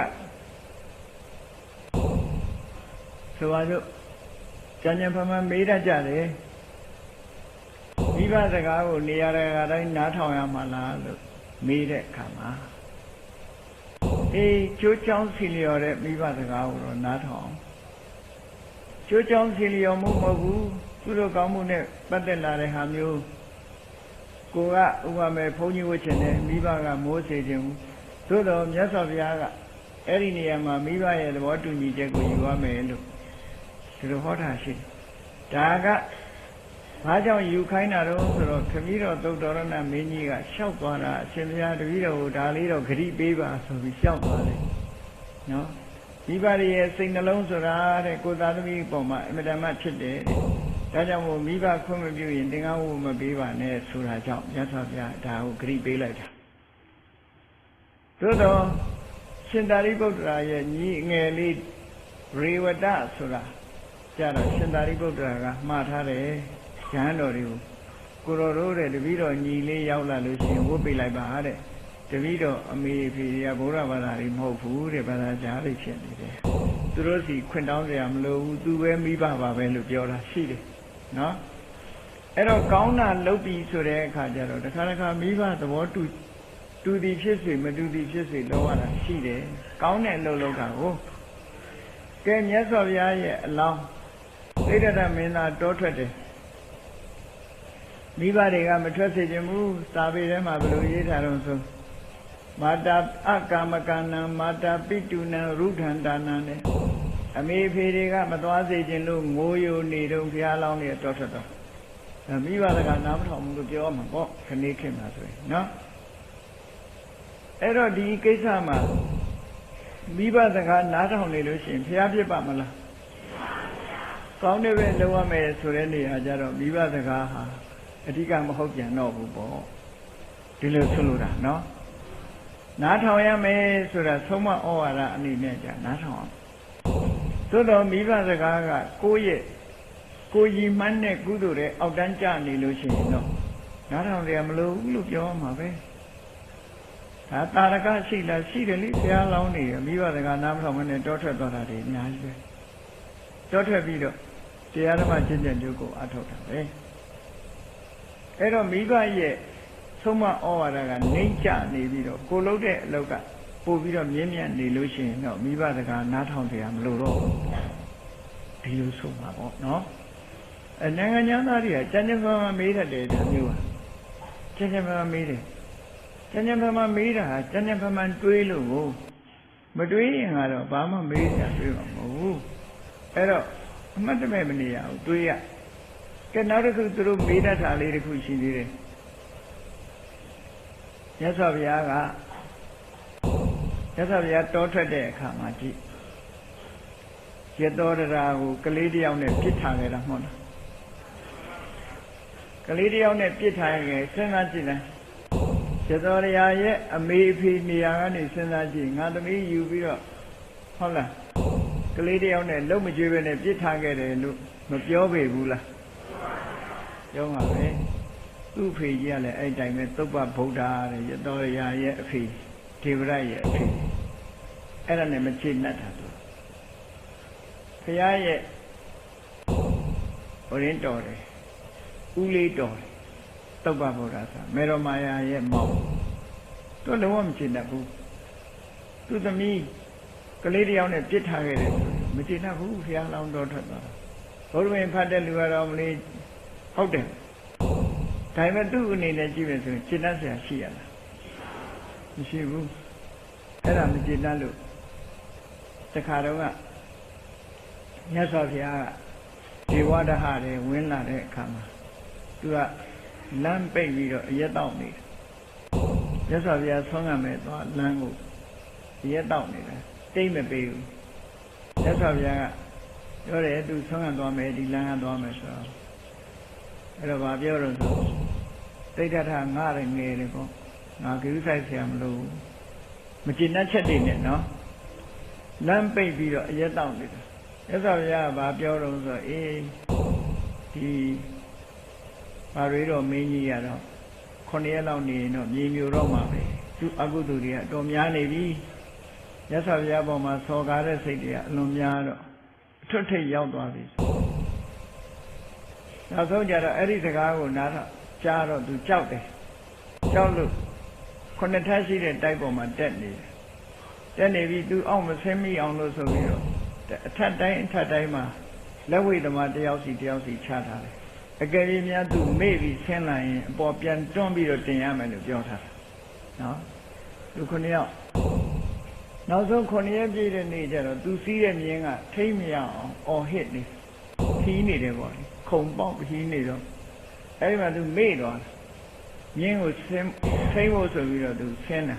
S1: ဆိုပါစို့ကျန်ကျန်ဖမှန်မေးတတ်ကြတယ်မိဘစကားကိုနေရာတိုင်းနားထောင်ရမှာလားလို့မေးတဲ့အခါမှာကျိုးချောင်းစီလျော်တဲ့မိဘစကားကိုတော့နားထောင်ကျိုးချောင်းစီလျော်မှုမဟုတ်ဘူးသူတို့ကောင်းမှုနဲ့ပတ်သက်လာတဲ့ဟာမျိုးကိုကဥပမာဘုန်းကြီးဝတ်ချင်တယ်မိဘကမိုးစေခြင်းသို့တော်မြတ်စွာဘုရားကအဲ့ဒီနေရာမှာမိဘရဲ့သဘောတူညီချက်ကိုယူရမယ်လို့ဒီလိုဟောတာရှိတယ်ဒါကဘာကြောင့်ယူခိုင်းတာတော့ဆိုတော့ခမည်းတော်သုတ်တော်ရဏမင်းကြီးကလျှောက်သွားတာအရှင်ဘုရားတပည့်တော်ကိုဒါလေးတော့ဂရိပေးပါဆိုပြီးလျှောက်သွားတယ်နော်မိဘရဲ့စိတ်နှလုံးဆိုတာတဲ့ကိုသားသမီးပေါ်မှာအမြဲတမ်းဖြစ်တယ်ဒါကြောင့်မို့မိဘခွင့်မပြုရင်သင်္ကန်းဝတ်မပေးပါနဲ့ဆိုတာကြောင့်မြတ်စွာဘုရားဒါကိုဂရိပေးလိုက်တာသို့တော့ရှင်သာရိပုတ္တရာရဲ့ညီငယ်လေးရေဝတဆိုတာကြတော့ရှင်သာရိပုတ္တရာကမှားထားတယ်ဉာဏ်တော်တွေကိုကိုတော်တို့တဲ့တပည့်တော်ညီလေးရောက်လာလို့ရှိရင်ဝတ်ပေးလိုက်ပါတဲ့တ တပည့်တော်အမေဖေတွေကဗုဒ္ဓဘာသာတွေမဟုတ်ဘူးတဲ့ဘာသာကြားတွေဖြစ်နေတယ်သူတို့စီခွင့်တောင်းကြရမလို့ဘူးသူပဲမိဘပါပဲလို့ပြောတာရှိတယ်နော်အဲ့တော့ကောင်းတာလုပ်ပြီးဆိုတဲ့အခါကျတော့တခါတခါမိဘသဘောတူသည်ဖြစ်စေမတူသည်ဖြစ်စေလုပ်ရတာရှိတယ်ကောင်းတဲ့အလုပ်လုပ်တာကိုကဲမြတ်စွာဘုရားရဲ့အလောင်းသိဒ္ဓမင်းသားတောထွက်တယ်မိဘတွေကမထွက်စေချင်ဘူးစာပေထဲမှာဘယ်လိုရေးထားတော့ဆိုမာတာအကာမကဏံမာတာပိတုနံရုဒ္ဓန္တာနံနဲ့အမေဖေတွေကမသွားစေချင်လို့ငိုယိုနေတော့ဘုရားလောင်းတွေတောထွက်တော့မိဘကနားမထောင်ဘူးလို့ပြောမှာပေါ့ခဏခေတ်မှာဆိုရင်နော်အဲ့တော့ဒီကိစ္စမှာမိဘစကားနားထောင်နေလို့ရှိရင်ဘုရားဖြစ်ပါမလားကောင်းတယ်ပဲလုပ်ရမယ်ဆိုတဲ့နေရာကျတော့မိဘစကားဟာအဓိကမဟုတ်ပြန်တော့ဘူးပေါ့ဒီလိုဆိုလိုတာနော်နားထောင်ရမယ်ဆိုတာဆုံးမဩဝါဒအနေနဲ့じゃနားထောင်အောင်သို့တော်မိဘစကားကကိုကြီးမှန်းတဲ့ကုသိုလ်တွေအောက်တန်းကျနေလို့ရှိရင်တော့နားထောင်ရမလို့ဘူးလို့ပြောမှာပဲဒါတာရကရှိလားရှိတယ်လေဘုရားလောင်းနေရမိဘစကားနားမထောင်မနဲ့တောထွက်သွားတာတွေအများကြီးပဲတောထွက်ပြီးတော့တရားဓမ္မကျင့်ကြံကြိုးကိုအထောက်တာပဲအဲ့တော့မိဘရဲ့ဆုံးမဩဝါဒကနှိမ့်ချနေပြီးတော့ကိုလုပ်တဲ့အလုပ်ကပို့ပြီးတော့မြင့်မြတ်နေလို့ရှိရင်တော့မိဘစကားနားထောင်တရားမလို့တော့ဒီလိုဆိုမှာပေါ့နော်နိုင်ငံသားတွေကကျန်ကျန်ဖန်ဖန်မေးတတ်တယ်ဒါမျိုးပါကျန်ကျန်ဖန်ဖန်မေးတယ်ကျန်ကျန်ဖန်ဖန်မေးတာဟာကျန်ကျန်ဖန်ဖန်တွေးလို့ကိုမတွေးရင်ကတော့ဘာမှမေးကြတွေးမှာမဟုတ်ဘူးအဲ့တော့အမှတ်တမဲ့မနေရဘူးတွေးရကဲနောက်တစ်ခုသူတို့မေးတတ်တာလေးတစ်ခုရှိသေးတယ်မြတ်စွာဘုရားတောထွက်တဲ့အခါမှာကြည့်ရတောတရာကိုကလေးတယောက်နဲ့ပြစ်ထားခဲ့တာမဟုတ်လားကလေးတယောက်နဲ့ပြစ်ထားရင်စဉ်းစားကြည့်လိုက်ရတောတရာရဲ့အမေအဖေနေရာကနေစဉ်းစားကြည့်ငါသမီးယူပြီးတော့ဟုတ်လားကလေးတယောက်နဲ့လုံးမကျွေးပဲနဲ့ပြစ်ထားခဲ့တယ်လို့မပြောပေဘူးလားပြောမှာပဲသူ့အဖေကြီးကလည်းအဲ့တိုင်းပဲသုပ္ပဗုဒ္ဓတဲ့ရတောရရဲ့အဖေဒေဝရရဲ့အဖေအဲ့ဒါနဲ့မချိနှက်တာသူဘုရားရဲ့ဟိုရင်းတော်တယ်ဦးလေးတော်တယ်သုပ္ပဗုဒ္ဓဆိုမေရမာယာရဲ့မောင်သူလုံးဝမချိနှက်ဘူးသူသမီးကလေးတယောက်နဲ့ပြစ်ထားခဲ့တယ်ဆိုမချိနှက်ဘူးဘုရားလောင်းတော်ထွက်သွားတာဘုရားဝင်ဖတ်တဲ့လူကတော့မလေးဟုတ်တယ်ဒါပေမဲ့သူ့အနေနဲ့ကြည့်မယ်ဆိုရင်ရှင်းတတ်ဆရာရှိရလားမရှိဘူးအဲ့ဒါမရှင်းတတ်လို့တခါတော့ကမြတ်စွာဘုရားကဒေဝဒဟတွေဝင်လာတဲ့အခါမှာသူကလမ်းပိတ်ပြီးတော့အရက်တောက်နေတယ်မြတ်စွာဘုရားဆွမ်းကမဲ့သွားလမ်းကိုအရက်တောက်နေတယ်တိတ်မပေးဘူးမြတ်စွာဘုရားကပြောတယ်သူဆွမ်းကသွားမယ်ဒီလမ်းကသွားမယ်ဆိုတော့အဲ့တော့ဗာပြောတော့ဆိုသိတ္တထငါရငယ်တယ်ပေါ့ငါကိစ္စဆိုင်ဆရာမလို့မကျင်တတ်ချက်တွေနဲ့နော်လမ်းပိတ်ပြီးတော့အရက်တောက်နေတယ်မြတ်စွာဘုရားကဗာပြောတော့ဆိုအေးဒီဘာတွေတော့မင်းကြီးရတော့9ရက်လောက်နေရင်တော့မြေမျိုးတော့မှာပဲသူအကုသိုလ်တွေကအတော်များနေပြီမြတ်စွာဘုရားပေါ်မှာစော်ကားတဲ့စိတ်တွေကအလွန်များတော့အထွတ်ထိပ်ရောက်သွားပြီနောက်ဆုံးကြတော့အဲ့ဒီစကားကိုနားတော့ကြားတော့သူကြောက်တယ်ကြောက်လို့9ထပ်ရှိတဲ့တိုက်ပေါ်မှာတက်နေတယ်တက်နေပြီးသူအောက်မဆင်းမိအောင်လို့ဆိုပြီးတော့အထက်တိုင်းမှာလက်ဝိသမားတယောက်စီချထားတယ်အကယ်၍များသူမေ့ပြီးဆင်းလာရင်အပေါ်ပြန်တွန်းပြီးတော့တင်ရမယ်လို့ပြောထားတာနော်သူ9ယောက်နောက်ဆုံး9ရက်ပြည့်တဲ့နေ့ကျတော့သူစီးတဲ့မြင်းကထိမ့်မရအောင်အော်ဟစ်နေခီးနေတယ်ပေါ့လေခုံပေါက်ခီးနေတော့အဲဒီမှာသူမေ့သွားမြင်းကိုဆင်းဖို့ဆိုပြီးတော့သူဆင်းတာ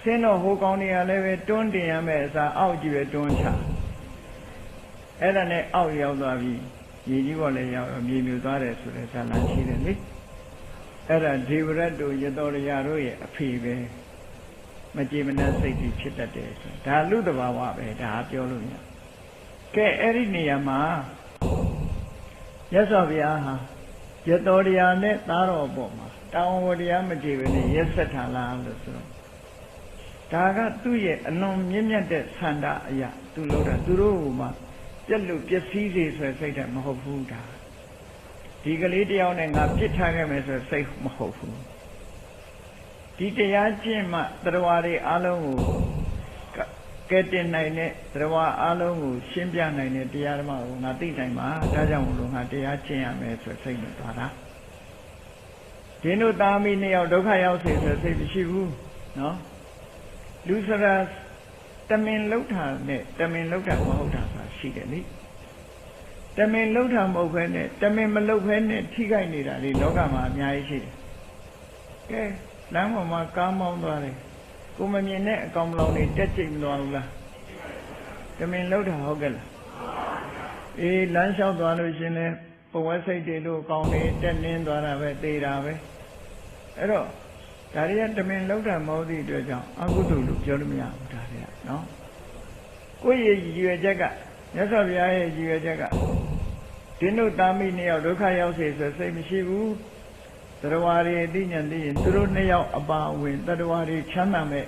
S1: ဆင်းတော့ဟိုကောင်တွေကလည်းပဲတွန်းတင်ရမယ်အစားအောက်ကြည့်ပဲတွန်းချအဲ့ဒါနဲ့အောက်ရောက်သွားပြီးရေကြီးပေါ်လည်းရောက်မြေမြူသွားတယ်ဆိုတဲ့ဇာလံရှိတယ်လေအဲ့ဒါဒေဝရတ်တို့ရတောရရာတို့ရဲ့အဖေပဲမကြည်မနှက်စိတ်ကြီးဖြစ်တတ်တယ်ဆိုဒါလူတဘာဝပဲဒါပြောလို့ရကဲအဲ့ဒီနေရာမှာမြတ်စွာဘုရားဟာရတောရရာနဲ့သားတော်ပေါ်မှာတ တောင်းဝတရားမကြည့်ပဲနဲ့ရက်ဆက်ထားလားလို့ဆိုတော့ဒါကသူ့ရဲ့အလွန်မြင့်မြတ်တဲ့ဆန္ဒအရာသူလို့တာသူတို့ကမှပြက်လို့ပျက်စီးစေဆိုစိတ်ဓာတ်မဟုတ်ဘူးဒါဒီကလေးတယောက်နဲ့ငါပြစ်ထားခဲ့မယ်ဆိုစိတ်မဟုတ်ဘူးဒီတရားကျင့်မှတရားတွေအားလုံးကိုကဲတင်နိုင်တဲ့တရားအားလုံးကိုရှင်းပြနိုင်တဲ့တရားဓမ္မကိုငါသိနိုင်မှာဒါကြောင့်မလို့ငါတရားကျင့်ရမယ်ဆိုစိတ်နဲ့သွားတာဒီတို့သားမီးနှစ်ယောက်ဒုက္ခရောက်စေဆိုစိတ်မရှိဘူးနော်လူစရာတမင်လှုပ်တာနဲ့တမင်လှုပ်တာမဟုတ်တာဆိုတာရှိတယ်လေတမင်လှုပ်တာမဟုတ်ဘဲနဲ့တမင်မလှုပ်ဘဲနဲ့ထိခိုက်နေတာလေလောကမှာအများကြီးရှိတယ်ကဲလမ်းပေါ်မှာကားမောင်းသွားတယ်ကိုမမြင်တဲ့အကောင်လောင်တွေတက်ကျိတ်မသွားဘူးလားတမင်လှုပ်တာဟုတ်ကဲ့လားအေးလမ်းလျှောက်သွားလို့ရှင်လဲပဝက်စိတ်တွေလို့ကောင်းနေတက်နင်းသွားတာပဲသေတာပဲအဲ့တော့ဒါတွေကတမင်လှုပ်တာမဟုတ်သည့်အတွက်ကြောင့်အကုသိုလ်လို့ပြောလို့မရဘူးဒါတွေကနော်ကိုယ့်ရဲ့ရည်ရွယ်ချက်ကမြတ်စွာဘုရားရဲ့ရည်ရွယ်ချက်ကဒီတို့သားမိနှစ်ယောက်ဒုက္ခရောက်စေဆိုစိတ်မရှိဘူးတရားတွေအသိဉာဏ်သိရင်သူတို့နှစ်ယောက်အပါဝင်တရားတွေချမ်းသာမဲ့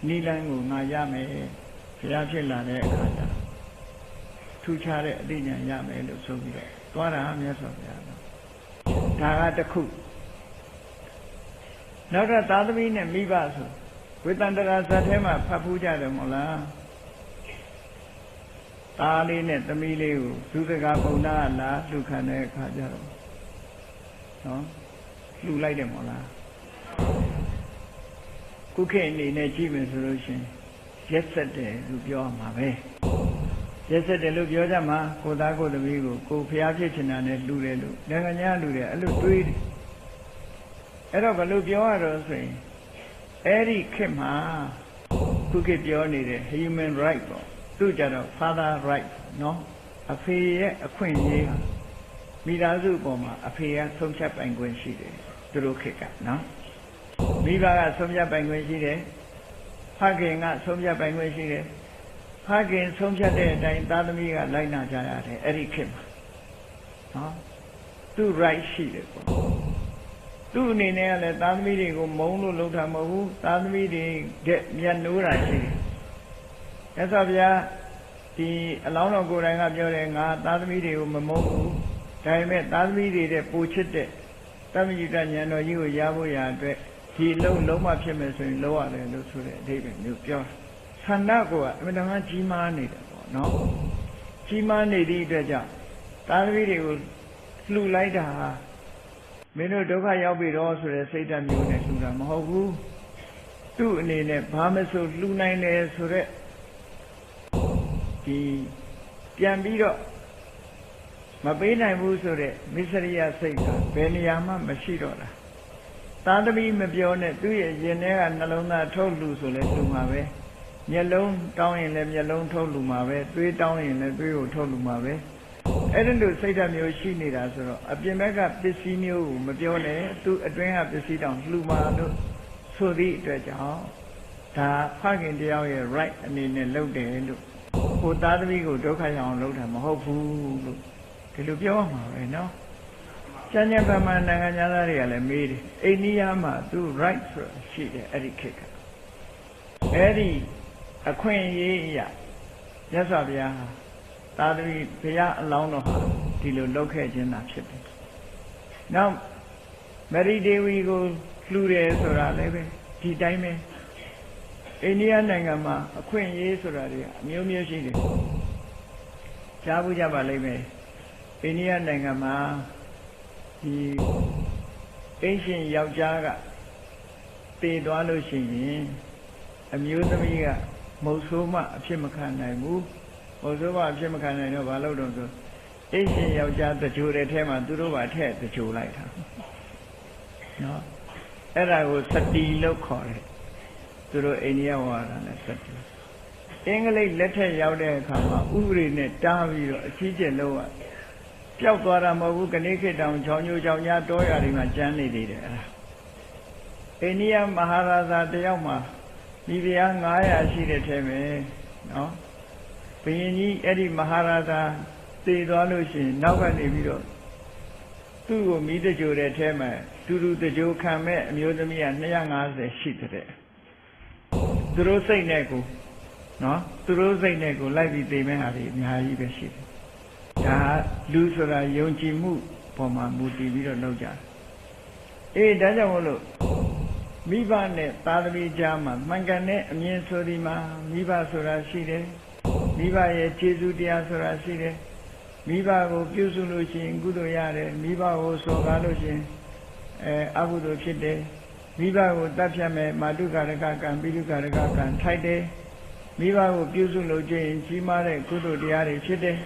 S1: နိလန်းကိုငါရမယ်ဘုရားဖြစ်လာတဲ့အခါကျထူးခြားတဲ့အသိဉာဏ်ရမယ်လို့ဆိုပြီးတော့သွားတာမြတ်စွာဘုရားနော်ဒါကတစ်ခုနောက်တော့သာသမီနဲ့မိဘဆိုဝေတန္တရာဇတ်ထဲမှာဖတ်ဖူးကြတယ်မဟုတ်လားသားလေးနဲ့သမီးလေးကိုသူစကားပုံနာလာလှူခံတဲ့အခါကျတော့နော်လှူလိုက်တယ်မဟုတ်လားခုခေတ်အနေနဲ့ကြည့်မယ်ဆိုလို့ရှိရင်ရက်ဆက်တယ်လို့ပြောရမှာပဲရက်ဆက်တယ်လို့ပြောကြမှာကိုသားကိုသမီးကိုဖျားဖြစ်ချင်တာနဲ့လှူတယ်လို့နိုင်ငံညာလှူတယ်အဲ့လိုတွေးတယ်အဲ့တော့ဘယ်လိုပြောရတော့ဆိုရင်အဲ့ဒီခေတ်မှာခုခေတ်ပြောနေတဲ့ human right ပေါ့သူကြတော့ father right နော်အဖေရဲ့အခွင့်အရေးဟာမိသားစုပေါ်မှာအဖေကဆုံးဖြတ်ပိုင်ခွင့်ရှိတယ်သူတို့ခေတ်ကနော်မိဘကဆုံးဖြတ်ပိုင်ခွင့်ရှိတယ်ဖခင်ကဆုံးဖြတ်ပိုင်ခွင့်ရှိတယ်ဖခင်ဆုံးဖြတ်တဲ့အတိုင်းသားသမီးကလိုက်နာကြရတယ်အဲ့ဒီခေတ်မှာနော်သူ right ရှိတယ်ပေါ့သူ့အနေနဲ့ကလည်းသားသမီးတွေကိုမုန်းလို့လုပ်တာမဟုတ်ဘူးသားသမီးတွေမျက်နှိုးတာရှိတယ်မြတ်စွာဘုရားဒီအလောင်းတော်ကိုယ်တိုင်ကပြောတယ်ငါသားသမီးတွေကိုမမုန်းဘူးဒါပေမဲ့သားသမီးတွေတဲ့ပိုချစ်တဲ့သမယုတဉာဏ်တော်ကြီးကိုရဖို့ရအတွက်ဒီလုံးမဖြစ်မယ်ဆိုရင်လုံးရတယ်လို့ဆိုတဲ့အဓိပ္ပာယ်မျိုးပြောဆန္ဒကအမှန်တမ်းကြီးမားနေတယ်ပေါ့နော်ကြီးမားနေသည့်အတွက်ကြောင့်သားသမီးတွေကိုလှူလိုက်တာမင်းတို့ဒုက္ခရောက်ပြီတော့ဆိုတဲ့စိတ်ဓာတ်မျိုးနဲ့လှူတာမဟုတ်ဘူးသူ့အနေနဲ့ဘာမဆိုလှူနိုင်တယ်ဆိုတဲ့ဒီပြန်ပြီးတော့မပေးနိုင်ဘူးဆိုတဲ့မစ္စရိယစိတ်ကဘယ်နေရာမှမရှိတော့တာသားသမီးမပြောနဲ့သူ့ရဲ့ရင်ထဲကနှလုံးသားထုတ်လှူဆိုလဲလှူမှာပဲမျက်လုံးတောင်းရင်လည်းမျက်လုံးထုတ်လှူမှာပဲသွေးတောင်းရင်လည်းသွေးကိုထုတ်လှူမှာပဲအဲ့ဒီလိုစိတ်ဓာတ်မျိုးရှိနေတာဆိုတော့အပြင်ဘက်ကပစ္စည်းမျိုးကိုမပြောနဲ့သူ့အတွင်းကပစ္စည်းတောင်လှူမှာလို့ဆိုသည့်အတွက်ကြောင့်ဒါဖခင်တယောက်ရဲ့ right အနေနဲ့လုပ်တယ်လို့ကိုသားသမီးကိုဒုက္ခရောက်အောင်လုပ်တာမဟုတ်ဘူးလို့ဒီလိုပြောမှာပဲနော်ကျန်ကျန်မှနိုင်ငံသားတွေကလည်းမေးတယ်အိန္ဒိယမှာသူ right ဆိုရှိတယ်အဲ့ဒီခေတ်ကအဲ့ဒီအခွင့်အရေးအရာမြတ်စွာဘုရားသာသမီဘုရားအလောင်းတော်ဟာဒီလိုလုပ်ခဲ့ခြင်းသာဖြစ်တယ်။နောက်မရီဒေဝီကိုလှူတယ်ဆိုတာလည်းပဲဒီတိုင်းပဲအိန္ဒိယနိုင်ငံမှာအခွင့်အရေးဆိုတာတွေအမျိုးမျိုးရှိတယ်။ကြားဘူးကြပါလိမ့်မယ်။အိန္ဒိယနိုင်ငံမှာဒီအင်းရှင်ယောက်ျားကတည်သွားလို့ရှိရင်အမျိုးသမီးကမုတ်ဆိုးမှအဖြစ်မခံနိုင်ဘူး။မုတ်ဆိုးမှအဖြစ်မခံနိုင်တော့ဘာလို့တော့ဆိုအင်းရှင်ယောက်ျားတကြိုတဲ့ထဲမှာသူတို့ကထည့်တကြိုလိုက်တာ။နော်အဲ့ဒါကိုစတီလို့ခေါ်တယ်။သူတို့အိန္ဒိယဝါဒနဲ့စတီ။အင်္ဂလိပ်လက်ထက်ရောက်တဲ့အခါမှာဥပဒေနဲ့တားပြီးတော့အကြီးကျယ်လို့ပျောက်သွားတာမဟုတ်ဘူးကနေခေတ်တောင်ချောင်းညိုချောင်းညာတောရွာတွေမှာကျန်းနေသေးတယ်အဲ့ဒါအိန္ဒိယမဟာရာဇာတယောက်မှာမိဖုရား900ရှိတဲ့ထဲမှာနော်ဘုရင်ကြီးအဲ့ဒီမဟာရာဇာတည်သွားလို့ရှိရင်နောက်ကနေပြီးတော့ သူ့ကိုမိတကြိုတဲ့ထဲမှာတူတူတကြိုခံမဲ့အမျိုးသမီးက250ရှိတဲ့သူတို့စိတ်နဲ့ကိုနော်သူတို့စိတ်နဲ့ကိုလိုက်ပြီးသိမဲ့ဟာတွေအများကြီးပဲရှိတယ်ဒါလူဆိုတာယုံကြည်မှုပေါ်မှာမူတည်ပြီးတော့လုပ်ကြတယ်ဒါကြောင့်မို့လို့မိဘနဲ့သားသမီးကြားမှာမှန်ကန်တဲ့အမြင်ဆိုဒီမှာမိဘဆိုတာရှိတယ်မိဘရဲ့ကျေးဇူးတရားဆိုတာရှိတယ်မိဘကိုပြုစုလို့ရှိရင်ကုသိုလ်ရတယ်မိဘကိုစော်ကားလို့ရှိရင်အကုသိုလ်ဖြစ်တယ်မိဘကိုတတ်ဖြတ်မဲ့မာတုကာရကကံပိတုကာရကကံထိုက်တယ်မိဘကိုပြုစုလို့ရှိရင်ကြီးမားတဲ့ကုသိုလ်တရားတွေဖြစ်တယ်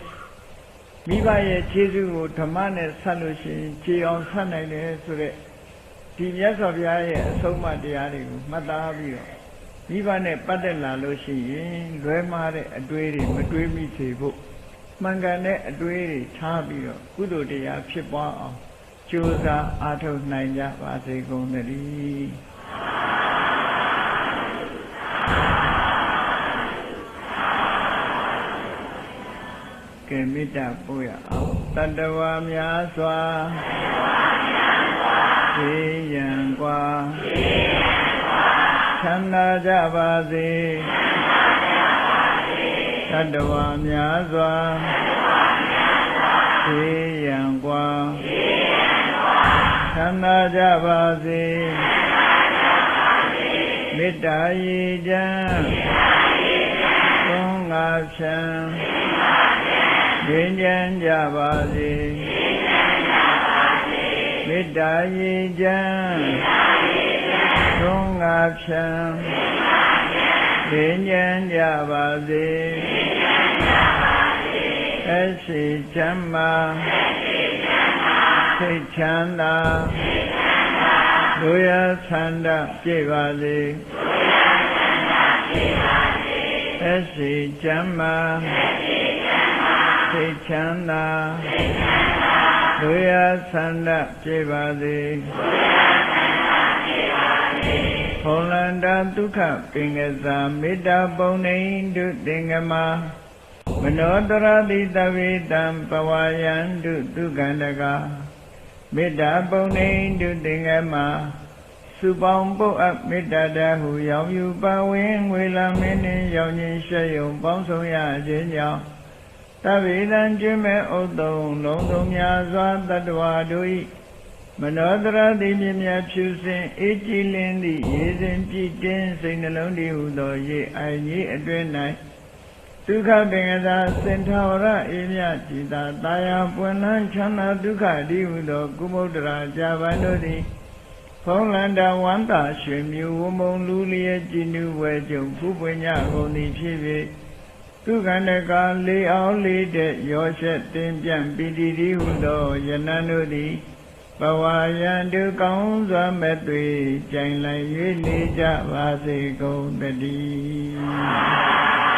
S1: မိဘရဲ့ကျေးဇူးကိုဓမ္မနဲ့ဆက်လို့ရှိရင်ခြေအောင်ဆက်နိုင်တယ်ဆိုတဲ့ဒီမြတ်စွာဘုရားရဲ့အဆုံးအမတရားတွေကိုမှတ်သားပြီးတော့မိဘနဲ့ပတ်သက်လာလို့ရှိရင်လွဲမှားတဲ့အတွေးတွေမတွေးမိစေဖို့မှန်ကန်တဲ့အတွေးတွေထားပြီးတော့ကုသိုလ်တရားဖြစ်ပွားအောင်ကြိုးစားအားထုတ်နိုင်ကြပါစေကုန်သတည်းကဲမေတ္တာပို့ရအောင်တတ္တဝါများစွာသေရန်กว่าချမ်းသာကြပါစေတတ္တဝါများစွာသေရန်กว่าချမ်းသာကြပါစေမေတ္တာရေချမ်းသုံးငါဖြံငြိမ်းချမ်းကြပါစေမေတ္တာရေချမ်းသုံးငါဖြံငြိမ်းချမ်းကြပါစေအရှိချမ်းသာစိတ်ချမ်းသာလူရဆန္ဒပြည့်ပါစေအရှိချမ်းသာစိတ်ချမ်းသာလူရဆန္ဒပြည့်ပါစေဟောလန္တာဒုက္ခပင်ကစားမေတ္တာပုံနေတုသင်္ကမမနောတရတိတဝေတံပဝါယံတုဒုက္ခန္တကမေတ္တာပုံနေတုသင်္ကမစုပေါင်းပုတ်အပ်မေတ္တာတဟုရောင်ယူပါဝင်ငွေလမင်းနှင့်ရောင်ခြင်းရှက်ယုံပေါင်းဆောင်ရခြင်းကြောင့်တဗေဒံကျွမ်းမဲ့ဥတ္တုံလုံးစုံများစွာတတ္တဝါတို့၏မနောတရတိမြင်မြတ်ဖြူစင်အေးကြည်လင်းသည့်ရေစဉ်ပြည့်တင်းစိတ်နှလုံးတည်ဟုသောရေအိုင်ကြီးအတွင်း၌ဒုက္ခပင်ကစားစင်ထာဝရအေးမြကြည်သာတာယာပွင့်လန်းချမ်းသာဒုက္ခတည်ဟုသောကုမုဒ္ဒရာဇာဗန်တို့သည်ဖုံးလန္တာဝန္တာရွှေမြူဝမုံလူလျက်ကြည်နူဝဲကြုံဖူးပွင့်ညကုန်သည်ဖြစ်၍ဒုက္ခန္တကလေးအောင်လေးတဲ့ရောရှက်တင်ပြန့်ပီတိတိဟုသောယနံတို့သည်ဘဝယံတုကောင်းစွာမဲ့တွေကြိုင်လိုက်၍နေကြပါစေကုန်တည်း